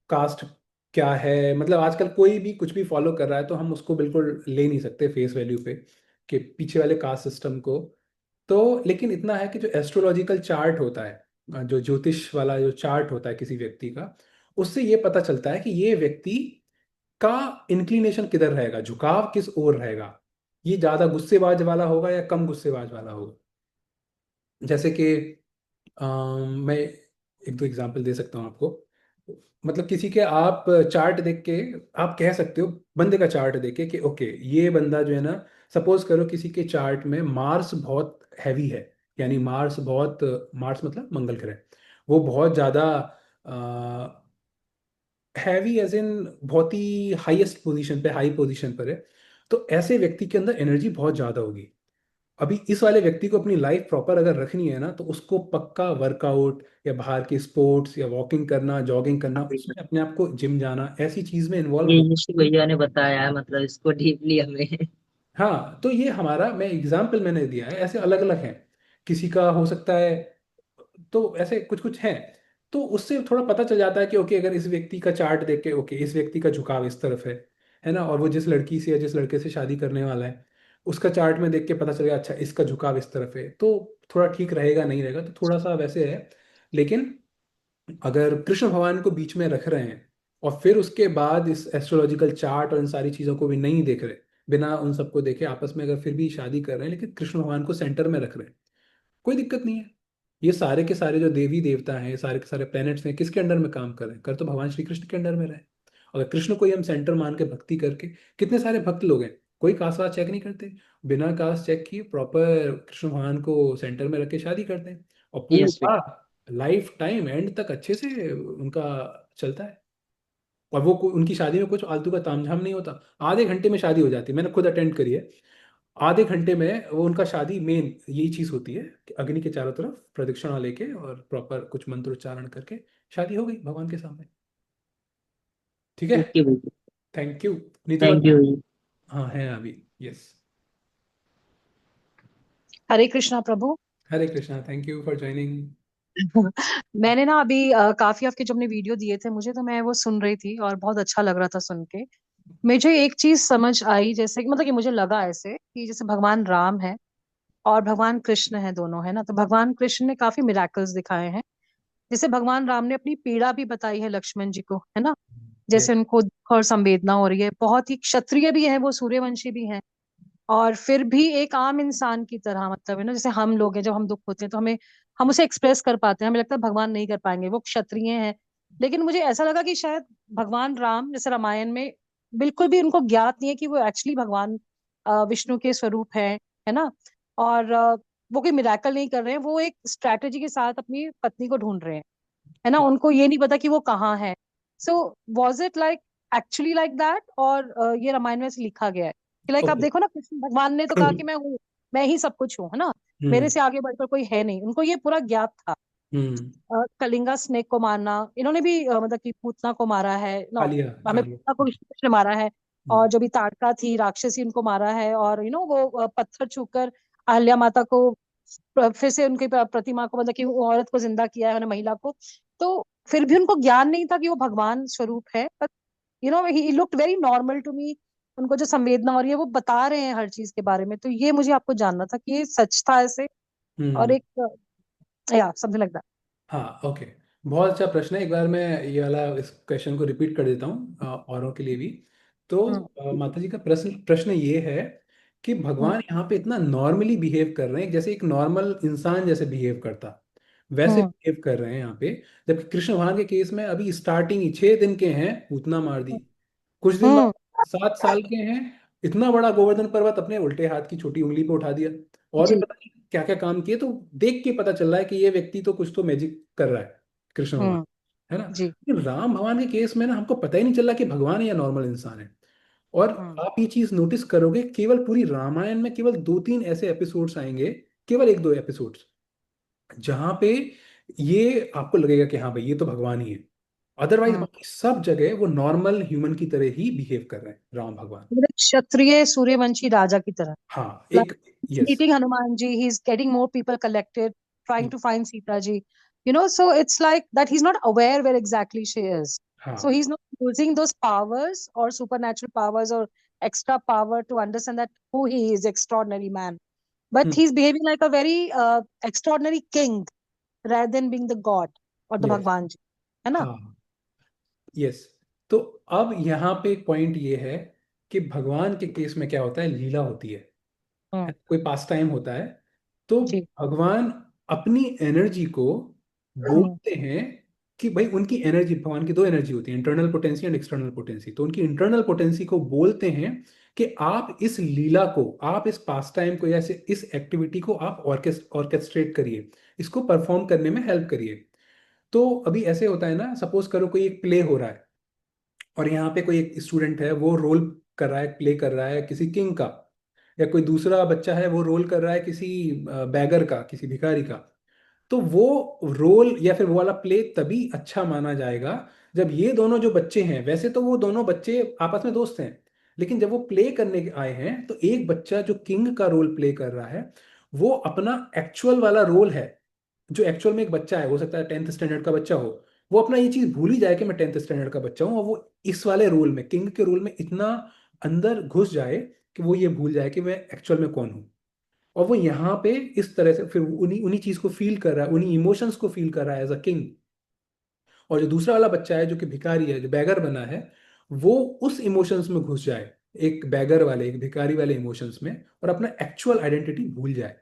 [SPEAKER 1] कास्ट क्या है, मतलब आजकल कोई भी कुछ भी फॉलो कर रहा है तो हम उसको बिल्कुल ले नहीं सकते फेस वैल्यू पे, कि पीछे वाले कास्ट सिस्टम को। तो लेकिन इतना है कि जो एस्ट्रोलॉजिकल चार्ट होता है, जो ज्योतिष वाला जो चार्ट होता है किसी व्यक्ति का, उससे ये पता चलता है कि ये व्यक्ति का इंक्लिनेशन किधर रहेगा, झुकाव किस ओर रहेगा। ये ज्यादा गुस्सेबाज वाला होगा या कम गुस्सेबाज वाला होगा। जैसे कि मैं एक दो एग्जांपल दे सकता हूँ आपको। मतलब किसी के आप चार्ट देख के आप कह सकते हो, बंदे का चार्ट देख के कि ओके ये बंदा जो है ना, सपोज करो किसी के चार्ट में मार्स बहुत हैवी है, यानी मार्स बहुत, मार्स मतलब मंगल ग्रह, वो बहुत ज़्यादा हैवी एज इन बहुत ही हाईएस्ट पोजीशन पे, हाई पोजीशन पर है। तो ऐसे व्यक्ति के अंदर एनर्जी बहुत ज़्यादा होगी। अभी इस वाले व्यक्ति को अपनी लाइफ प्रॉपर अगर रखनी है ना, तो उसको पक्का वर्कआउट या बाहर के स्पोर्ट्स या वॉकिंग करना, जॉगिंग करना,
[SPEAKER 2] हाँ भैया,
[SPEAKER 1] उसमें अपने आप को जिम जाना, ऐसी चीज में इन्वॉल्व
[SPEAKER 2] ये
[SPEAKER 1] हो।
[SPEAKER 2] यीशु भैया ने बताया है, मतलब इसको डीपली हमें।
[SPEAKER 1] हाँ, तो ये हमारा, मैं एग्जाम्पल मैंने दिया है, ऐसे अलग अलग हैं। किसी का हो सकता है, तो ऐसे कुछ कुछ हैं। तो उससे थोड़ा पता चल जाता है कि ओके अगर इस व्यक्ति का चार्ट देख के ओके इस व्यक्ति का झुकाव इस तरफ है ना, और वो जिस लड़की से या जिस लड़के से शादी करने वाला है, उसका चार्ट में देख के पता चल गया अच्छा इसका झुकाव इस तरफ है, तो थोड़ा ठीक रहेगा नहीं रहेगा, तो थोड़ा सा वैसे है। लेकिन अगर कृष्ण भगवान को बीच में रख रहे हैं और फिर उसके बाद इस एस्ट्रोलॉजिकल चार्ट और इन सारी चीज़ों को भी नहीं देख रहे, बिना उन सबको देखे आपस में अगर फिर भी शादी कर रहे हैं लेकिन कृष्ण भगवान को सेंटर में रख रहे हैं, कोई दिक्कत नहीं है। ये सारे के सारे जो देवी देवता हैं, सारे के सारे प्लैनेट्स हैं, किसके अंडर में काम कर रहे हैं? कर तो भगवान श्री कृष्ण के अंडर में रहे। अगर कृष्ण को ही हम सेंटर मान के भक्ति करके, कितने सारे भक्त लोग हैं, कोई कास्ट वास्ट चेक नहीं करते, बिना कास्ट चेक किए प्रॉपर कृष्ण भगवान को सेंटर में रख के शादी करते हैं, और
[SPEAKER 2] यस
[SPEAKER 1] पूरा
[SPEAKER 2] भैया।
[SPEAKER 1] लाइफ टाइम एंड तक अच्छे से उनका चलता है। और वो उनकी शादी में कुछ आलतू का तामझाम नहीं होता, आधे घंटे में शादी हो जाती है, मैंने खुद अटेंड करी है। आधे घंटे में वो उनका शादी, मेन यही चीज होती है कि अग्नि के चारों तरफ प्रदक्षिणा लेके और प्रॉपर कुछ मंत्र उच्चारण करके शादी हो गई भगवान के सामने। ठीक है।
[SPEAKER 2] ओके भैया।
[SPEAKER 1] Thank you. Neetu
[SPEAKER 2] thank you
[SPEAKER 1] बता।
[SPEAKER 2] भैया।
[SPEAKER 1] हाँ है अभी। Yes.
[SPEAKER 4] Hare Krishna Prabhu.
[SPEAKER 1] Hare Krishna, thank you for joining.
[SPEAKER 4] मैंने ना अभी काफी आपके जो अपने वीडियो दिए थे मुझे, तो मैं वो सुन रही थी और बहुत अच्छा लग रहा था सुन के। मुझे एक चीज समझ आई, जैसे कि मतलब कि मुझे लगा ऐसे कि जैसे भगवान राम है और भगवान कृष्ण है, दोनों है ना, तो भगवान कृष्ण ने काफी मिराकल्स दिखाए हैं। जैसे भगवान राम ने अपनी पीड़ा भी बताई है लक्ष्मण जी को, है ना,
[SPEAKER 1] यस।
[SPEAKER 4] जैसे उनको दुख और संवेदना हो रही है, बहुत ही क्षत्रिय भी है वो, सूर्यवंशी भी है, और फिर भी एक आम इंसान की तरह, मतलब है ना, जैसे हम लोग हैं जब हम दुख होते हैं तो हम उसे एक्सप्रेस कर पाते हैं, हमें लगता है भगवान नहीं कर पाएंगे, वो क्षत्रिय हैं। लेकिन मुझे ऐसा लगा कि शायद भगवान राम जैसे रामायण में बिल्कुल भी उनको ज्ञात नहीं है कि वो एक्चुअली भगवान विष्णु के स्वरूप है ना, और वो कोई मिराकल नहीं कर रहे हैं, वो एक स्ट्रैटेजी के साथ अपनी पत्नी को ढूंढ रहे हैं, है ना, उनको ये नहीं पता कि वो कहाँ है। So was it like actually like that, और ये रामायण में से लिखा गया है? कि लाइक आप
[SPEAKER 1] ओके।
[SPEAKER 4] देखो ना, कृष्ण भगवान ने तो कहा कि मैं हूँ, मैं ही सब कुछ हूँ, है ना, मेरे
[SPEAKER 1] हम्म।
[SPEAKER 4] से आगे बढ़कर कोई है नहीं। उनको ये पूरा ज्ञात था।
[SPEAKER 1] हम्म।
[SPEAKER 4] कलिंगा स्नेक को मारना, इन्होंने भी मतलब कि पूतना को मारा है, नो,
[SPEAKER 1] कालिया।
[SPEAKER 4] हमें
[SPEAKER 1] कालिया।
[SPEAKER 4] पूतना को विष्णु ने मारा है।
[SPEAKER 1] हम्म।
[SPEAKER 4] और जो भी ताड़का थी राक्षसी, उनको मारा है। और वो पत्थर छूकर अहल्या माता को फिर से उनकी प्रतिमा को, मतलब कि वो औरत को जिंदा किया है उन्होंने, महिला को। तो फिर भी उनको ज्ञान नहीं था कि वो भगवान स्वरूप है। But he looked very normal to me. उनको जो संवेदना हो रही है वो बता रहे हैं हर चीज के बारे में। तो ये मुझे आपको जानना था कि ये सच था ऐसे, और
[SPEAKER 1] हम्म।
[SPEAKER 4] एक, या समथिंग लाइक दैट।
[SPEAKER 1] हाँ, ओके। बहुत अच्छा प्रश्न है। एक बार मैं ये वाला इस क्वेश्चन को रिपीट कर देता हूँ औरों के लिए भी। तो
[SPEAKER 4] हम्म।
[SPEAKER 1] माता जी का प्रश्न प्रश्न ये है कि
[SPEAKER 4] हम्म।
[SPEAKER 1] भगवान यहाँ पे इतना नॉर्मली बिहेव कर रहे हैं, जैसे एक नॉर्मल इंसान जैसे बिहेव करता, वैसे
[SPEAKER 4] हम्म।
[SPEAKER 1] बिहेव कर रहे हैं यहाँ पे। जबकि कृष्ण भगवान के केस में अभी स्टार्टिंग ही 6 दिन के हैं, पूतना मार दी। कुछ दिन
[SPEAKER 4] हम्म।
[SPEAKER 1] बाद 7 साल के हैं, इतना बड़ा गोवर्धन पर्वत अपने उल्टे हाथ की छोटी उंगली पे उठा दिया। और भी
[SPEAKER 4] जी।
[SPEAKER 1] पता नहीं क्या क्या काम किए। तो देख के पता चल रहा है कि ये व्यक्ति तो कुछ तो मैजिक कर रहा है, कृष्ण भगवान,
[SPEAKER 4] हम्म।
[SPEAKER 1] है ना।
[SPEAKER 4] जी।
[SPEAKER 1] लेकिन राम भगवान के केस में ना हमको पता ही नहीं चल रहा कि भगवान है या नॉर्मल इंसान है। और
[SPEAKER 4] हम्म।
[SPEAKER 1] आप ये चीज नोटिस करोगे, केवल पूरी रामायण में केवल 2-3 ऐसे एपिसोड्स आएंगे, केवल 1-2 एपिसोड्स, जहां पे ये आपको लगेगा कि हाँ भाई ये तो भगवान ही है। अदरवाइज
[SPEAKER 4] हम्म।
[SPEAKER 1] बाकी सब जगह वो नॉर्मल ह्यूमन की तरह ही बिहेव कर रहे हैं राम भगवान।
[SPEAKER 4] मतलब एक क्षत्रिय सूर्यवंशी राजा की तरह।
[SPEAKER 1] हाँ,
[SPEAKER 4] Like
[SPEAKER 1] एक। Yes.
[SPEAKER 4] meeting Hanumanji, he's getting more people collected, trying to find Sita ji. So it's like that he's not aware where exactly she is. So
[SPEAKER 1] हाँ।
[SPEAKER 4] he's not using those powers or supernatural powers or extra power to understand that who he is, extraordinary man. But he's behaving like a very extraordinary king rather than being the god or the
[SPEAKER 1] yes.
[SPEAKER 4] Bhagwan ji. है ना?
[SPEAKER 1] हाँ। Yes. तो अब यहाँ पे एक point ये है कि भगवान के केस में क्या होता है, लीला होती है
[SPEAKER 4] हम्म।
[SPEAKER 1] कोई पास टाइम होता है। तो
[SPEAKER 4] जी।
[SPEAKER 1] भगवान अपनी एनर्जी को
[SPEAKER 4] हम्म।
[SPEAKER 1] बोलते हैं कि भाई उनकी एनर्जी, भगवान की 2 एनर्जी होती है, internal potency and external potency. तो उनकी इंटरनल पोटेंसी को बोलते हैं कि आप इस लीला को, आप इस पास टाइम को, या इस एक्टिविटी को आप ऑर्केस्ट्रेट करिए, इसको परफॉर्म करने में हेल्प करिए। तो अभी ऐसे होता है ना, सपोज करो कोई एक प्ले हो रहा है, और यहाँ पे कोई एक स्टूडेंट है, वो रोल कर रहा है, प्ले कर रहा है किसी किंग का, या कोई दूसरा बच्चा है वो रोल कर रहा है किसी बैगर का, किसी भिखारी का। तो वो रोल या फिर वो वाला प्ले तभी अच्छा माना जाएगा जब ये दोनों जो बच्चे हैं, वैसे तो वो दोनों बच्चे आपस में दोस्त हैं, लेकिन जब वो प्ले करने आए हैं तो एक बच्चा जो किंग का रोल प्ले कर रहा है, वो अपना एक्चुअल वाला रोल है, जो एक्चुअल में एक बच्चा है, हो सकता है 10th स्टैंडर्ड का बच्चा हो, वो अपना ये चीज भूल ही जाए कि मैं 10th स्टैंडर्ड का बच्चा हूँ, और वो इस वाले रोल में, किंग के रोल में इतना अंदर घुस जाए कि वो ये भूल जाए कि मैं एक्चुअल में कौन हूँ। और वो यहाँ पे इस तरह से फिर उन्हीं उन्हीं चीज को फील कर रहा है, उन्हीं इमोशंस को फील कर रहा है एज अ किंग। और जो दूसरा वाला बच्चा है जो कि भिखारी है, जो बैगर बना है, वो उस इमोशंस में घुस जाए, एक बैगर वाले, एक भिखारी वाले इमोशंस में, और अपना एक्चुअल आइडेंटिटी भूल जाए।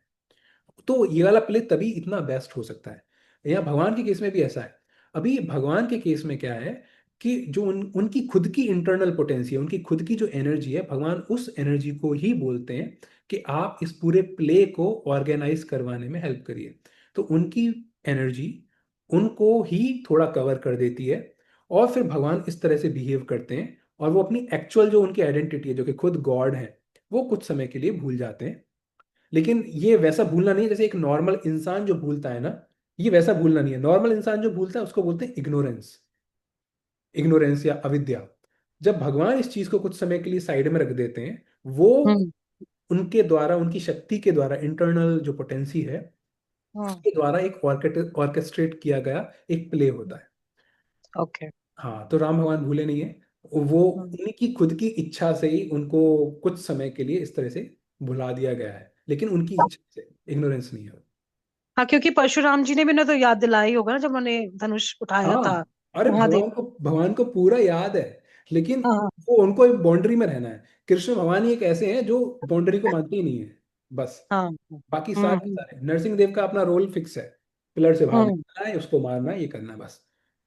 [SPEAKER 1] तो ये वाला प्ले तभी इतना बेस्ट हो सकता है। यहाँ भगवान के केस में भी ऐसा है। अभी भगवान के केस में क्या है कि जो उनकी खुद की इंटरनल पोटेंसी है, उनकी खुद की जो एनर्जी है, भगवान उस एनर्जी को ही बोलते हैं कि आप इस पूरे प्ले को ऑर्गेनाइज करवाने में हेल्प करिए। तो उनकी एनर्जी उनको ही थोड़ा कवर कर देती है, और फिर भगवान इस तरह से बिहेव करते हैं, और वो अपनी एक्चुअल जो उनकी आइडेंटिटी है, जो कि खुद गॉड है, वो कुछ समय के लिए भूल जाते हैं। लेकिन ये वैसा भूलना नहीं है जैसे एक नॉर्मल इंसान जो भूलता है ना, ये वैसा भूलना नहीं है। नॉर्मल इंसान जो भूलता है उसको बोलते हैं इग्नोरेंस, इग्नोरेंस या अविद्या। जब भगवान इस चीज को कुछ समय के लिए साइड में रख देते हैं, वो
[SPEAKER 4] हम्म।
[SPEAKER 1] उनके द्वारा, उनकी शक्ति के द्वारा, इंटरनल जो पोटेंसी है,
[SPEAKER 4] हम्म।
[SPEAKER 1] उसके द्वारा एक ऑर्केस्ट्रेट किया गया एक प्ले होता है।
[SPEAKER 4] ओके।
[SPEAKER 1] हाँ, तो राम भगवान भूले नहीं है। वो उनकी खुद की इच्छा से ही उनको कुछ समय के लिए इस तरह से भुला दिया गया है, लेकिन उनकी इच्छा से, इग्नोरेंस नहीं है।
[SPEAKER 4] हाँ, क्योंकि परशुराम जी ने भी ना तो याद दिलाई होगा ना, जब उन्होंने धनुष उठाया था
[SPEAKER 1] हाँ, अरे
[SPEAKER 4] महादेव।
[SPEAKER 1] भगवान को पूरा याद है, लेकिन
[SPEAKER 4] हाँ।
[SPEAKER 1] वो उनको एक बाउंड्री में रहना है। कृष्ण भगवान ही एक ऐसे हैं जो बाउंड्री को मानते ही नहीं है, बस।
[SPEAKER 4] हाँ।
[SPEAKER 1] बाकी
[SPEAKER 4] हम्म।
[SPEAKER 1] सारे सारे नरसिंह देव का अपना रोल फिक्स है, पिलर से बाहर
[SPEAKER 4] हम्म।
[SPEAKER 1] निकलना है, उसको मारना है, ये करना है, बस।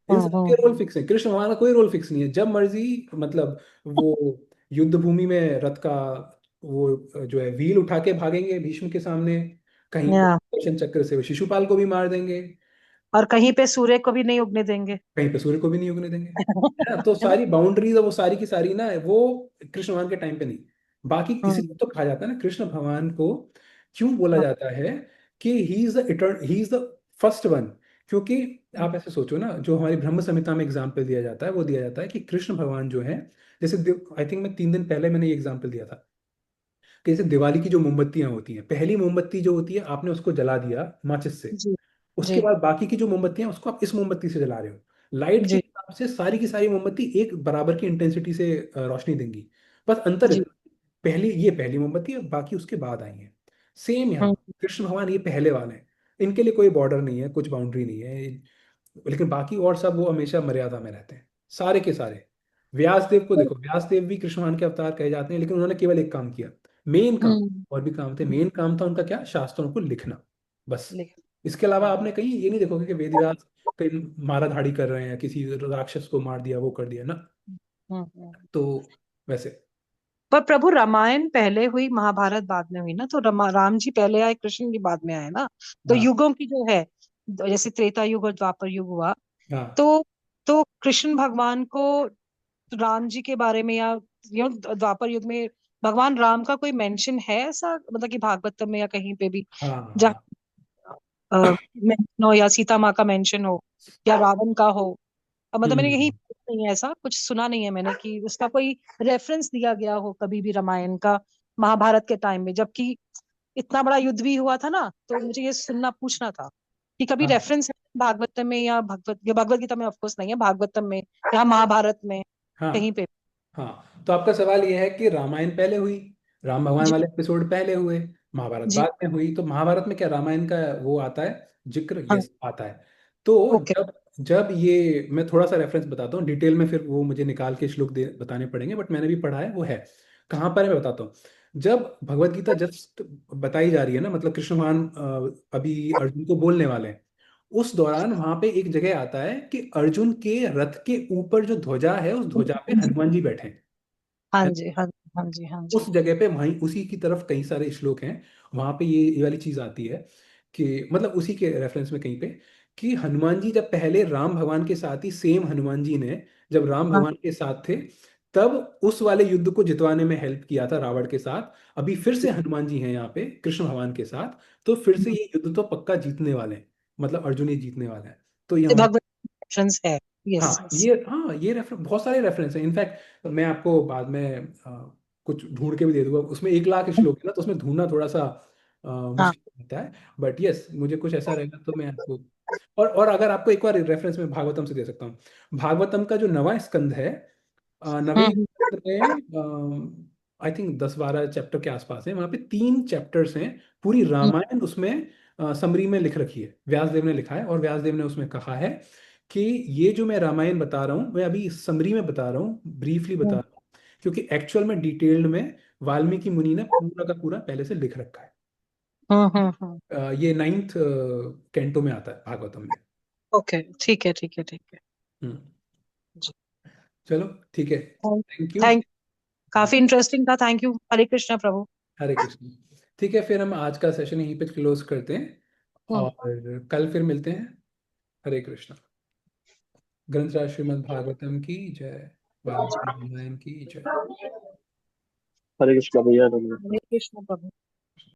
[SPEAKER 1] इन
[SPEAKER 4] हम्म।
[SPEAKER 1] सबके रोल फिक्स है, कृष्ण भगवान का कोई रोल फिक्स नहीं है। जब मर्जी, मतलब वो युद्ध भूमि में रथ का वो जो है व्हील उठा के भागेंगे भीष्म के सामने, कहीं पे
[SPEAKER 4] या
[SPEAKER 1] सुदर्शन चक्र से वो शिशुपाल को भी मार देंगे,
[SPEAKER 4] और कहीं पे सूर्य को भी नहीं उगने देंगे।
[SPEAKER 1] कहीं पे सूर्य को भी नहीं उगने देंगे, है ना। तो
[SPEAKER 4] है ना?
[SPEAKER 1] सारी बाउंड्रीज है वो सारी की सारी ना, वो कृष्ण भगवान के टाइम पे नहीं। बाकी इसीलिए तो कहा जाता है ना, कृष्ण भगवान को क्यों बोला जाता है कि he is the first one. क्योंकि आप ऐसे सोचो ना, जो हमारी ब्रह्म संहिता में एग्जाम्पल दिया जाता है, वो दिया जाता है कि कृष्ण भगवान जो है, जैसे आई थिंक मैं 3 दिन पहले मैंने ये एग्जाम्पल दिया था कि जैसे दिवाली की जो मोमबत्तियां होती हैं, पहली मोमबत्ती जो होती है आपने उसको जला दिया माचिस से,
[SPEAKER 4] जी
[SPEAKER 1] उसके
[SPEAKER 4] जी
[SPEAKER 1] बाद बाकी की जो मोमबत्तियां हैं उसको आप इस मोमबत्ती से जला रहे हो। लाइट के
[SPEAKER 4] जी
[SPEAKER 1] हिसाब से सारी की सारी मोमबत्ती एक बराबर की इंटेंसिटी से रोशनी देंगी। बस अंतर
[SPEAKER 4] जी।
[SPEAKER 1] इतना, पहली मोमबत्ती है, बाकी उसके बाद आई है। सेम यहाँ
[SPEAKER 4] हम्म
[SPEAKER 1] कृष्ण भगवान ये पहले वाले हैं, इनके लिए कोई बॉर्डर नहीं है, कुछ बाउंड्री नहीं है। लेकिन बाकी और सब वो हमेशा मर्यादा में रहते हैं, सारे के सारे। व्यासदेव को देखो, व्यासदेव भी कृष्ण भगवान के अवतार कहे जाते हैं, लेकिन उन्होंने केवल एक काम किया, मेन काम।
[SPEAKER 4] हम्म
[SPEAKER 1] और भी काम थे,
[SPEAKER 4] हम्म,
[SPEAKER 1] मेन काम था उनका क्या, शास्त्रों को लिखना, बस।
[SPEAKER 4] लिख-
[SPEAKER 1] इसके अलावा आपने कहीं ये नहीं देखोगे कि वेद व्यास कहीं मारा धाड़ी कर रहे हैं, किसी राक्षस को मार दिया, वो कर दिया ना।
[SPEAKER 4] हम्म।
[SPEAKER 1] तो वैसे।
[SPEAKER 4] पर प्रभु रामायण पहले हुई, महाभारत बाद में हुई ना, तो राम जी पहले आए, कृष्ण जी बाद में आए ना। तो
[SPEAKER 1] हाँ
[SPEAKER 4] युगों की जो है, जैसे त्रेता युग और द्वापर युग हुआ,
[SPEAKER 1] हाँ
[SPEAKER 4] तो तो कृष्ण भगवान को राम जी के बारे में, या द्वापर युग में भगवान राम का कोई मेंशन है ऐसा, मतलब कि भागवतम में या कहीं पे भी
[SPEAKER 1] हाँ
[SPEAKER 4] जहाँ
[SPEAKER 1] हाँ
[SPEAKER 4] मेंशन हो, या सीता माँ का मेंशन हो, या रावण का हो। मतलब मैंने यही
[SPEAKER 1] हम्म
[SPEAKER 4] नहीं है, ऐसा कुछ सुना नहीं है मैंने कि उसका कोई रेफरेंस दिया गया हो कभी भी रामायण का महाभारत के टाइम में, जबकि इतना बड़ा युद्ध भी हुआ था ना। तो मुझे ये सुनना पूछना था कि कभी
[SPEAKER 1] हाँ
[SPEAKER 4] रेफरेंस है भागवतम में, या भगवत गीता में ऑफकोर्स नहीं है, भागवतम में या महाभारत में कहीं
[SPEAKER 1] हाँ
[SPEAKER 4] पे।
[SPEAKER 1] हाँ। तो आपका सवाल ये है कि रामायण पहले हुई, राम भगवान
[SPEAKER 4] जी
[SPEAKER 1] वाले एपिसोड पहले हुए, महाभारत
[SPEAKER 4] जी।
[SPEAKER 1] बाद में हुई, तो महाभारत में क्या रामायण का वो आता है जिक्र?
[SPEAKER 4] हाँ।
[SPEAKER 1] यस आता है। तो
[SPEAKER 4] ओके।
[SPEAKER 1] जब जब ये मैं थोड़ा सा रेफरेंस बताता हूँ डिटेल में, फिर वो मुझे निकाल के श्लोक दे बताने पड़ेंगे, बट मैंने भी पढ़ा है, वो है कहाँ पर है मैं बताता हूँ। जब भगवत गीता जस्ट बताई जा रही है ना, मतलब कृष्ण भगवान अभी अर्जुन को बोलने वाले हैं, उस दौरान वहां पे एक जगह आता है कि अर्जुन के रथ के ऊपर जो ध्वजा है, उस ध्वजा पे हनुमान जी बैठे
[SPEAKER 4] हाँ
[SPEAKER 1] हैं।
[SPEAKER 4] जी हाँ जी हाँ जी हाँ
[SPEAKER 1] उस
[SPEAKER 4] जी।
[SPEAKER 1] जगह पे वहीं उसी की तरफ कई सारे श्लोक हैं, वहां पे ये वाली चीज आती है कि मतलब उसी के रेफरेंस में कहीं पे, कि हनुमान जी जब पहले राम भगवान के साथ ही, सेम हनुमान जी ने जब राम
[SPEAKER 4] हाँ
[SPEAKER 1] भगवान के साथ थे, तब उस वाले युद्ध को जितवाने में हेल्प किया था रावण के साथ। अभी फिर से हनुमान जी हैं यहाँ पे कृष्ण भगवान के साथ, तो फिर से ये युद्ध तो पक्का जीतने वाले हैं, मतलब अर्जुन ही जीतने वाला है। तो यहाँ,
[SPEAKER 4] भगवत रेफरेंस है। Yes yes.
[SPEAKER 1] हाँ ये रेफरेंस, बहुत सारे रेफरेंस हैं इनफैक्ट। मैं आपको बाद में कुछ ढूंढ के भी दे दूंगा, उसमें 1 लाख श्लोक है ना, तो उसमें ढूंढना थोड़ा सा
[SPEAKER 4] हाँ।
[SPEAKER 1] मुश्किल होता है। बट यस, मुझे कुछ ऐसा रहेगा तो मैं आपको, और अगर आपको एक बार रेफरेंस में भागवतम से दे सकता हूँ। भागवतम का जो नवा स्कंद है, नवे
[SPEAKER 4] हम्म
[SPEAKER 1] स्कंद में आई थिंक 10-12 चैप्टर के आसपास है, वहाँ पे 3 चैप्टर्स हैं, पूरी
[SPEAKER 4] हम्म
[SPEAKER 1] रामायण उसमें समरी में लिख रखी है, व्यासदेव ने लिखा है, और व्यासदेव ने उसमें कहा है कि ये जो मैं रामायण बता रहा हूँ, मैं अभी समरी में बता रहा हूँ, ब्रीफली बता
[SPEAKER 4] हम्म
[SPEAKER 1] रहा हूँ, क्योंकि एक्चुअल में डिटेल्ड में वाल्मीकि मुनि ने पूरा का पूरा पहले से लिख रखा है।
[SPEAKER 4] हम्म।
[SPEAKER 1] ये 9th कैंटो में आता है भागवतम में।
[SPEAKER 4] ओके ठीक है ठीक है ठीक है।
[SPEAKER 1] हम्म।
[SPEAKER 4] जी।
[SPEAKER 1] चलो ठीक है, थैंक यू।
[SPEAKER 4] थैंक काफी इंटरेस्टिंग था, थैंक यू। हरे कृष्णा प्रभु।
[SPEAKER 1] हरे कृष्ण। ठीक है, फिर हम आज का सेशन यहीं पे क्लोज करते हैं,
[SPEAKER 4] हम्म।
[SPEAKER 1] और कल फिर मिलते हैं। हरे कृष्ण। ग्रंथराज श्रीमद् भागवतम की जय, वाल्मीकि रामायण की जय।
[SPEAKER 5] हरे कृष्णा भैया, धन्यवाद।
[SPEAKER 4] हरे कृष्णा प्रभु।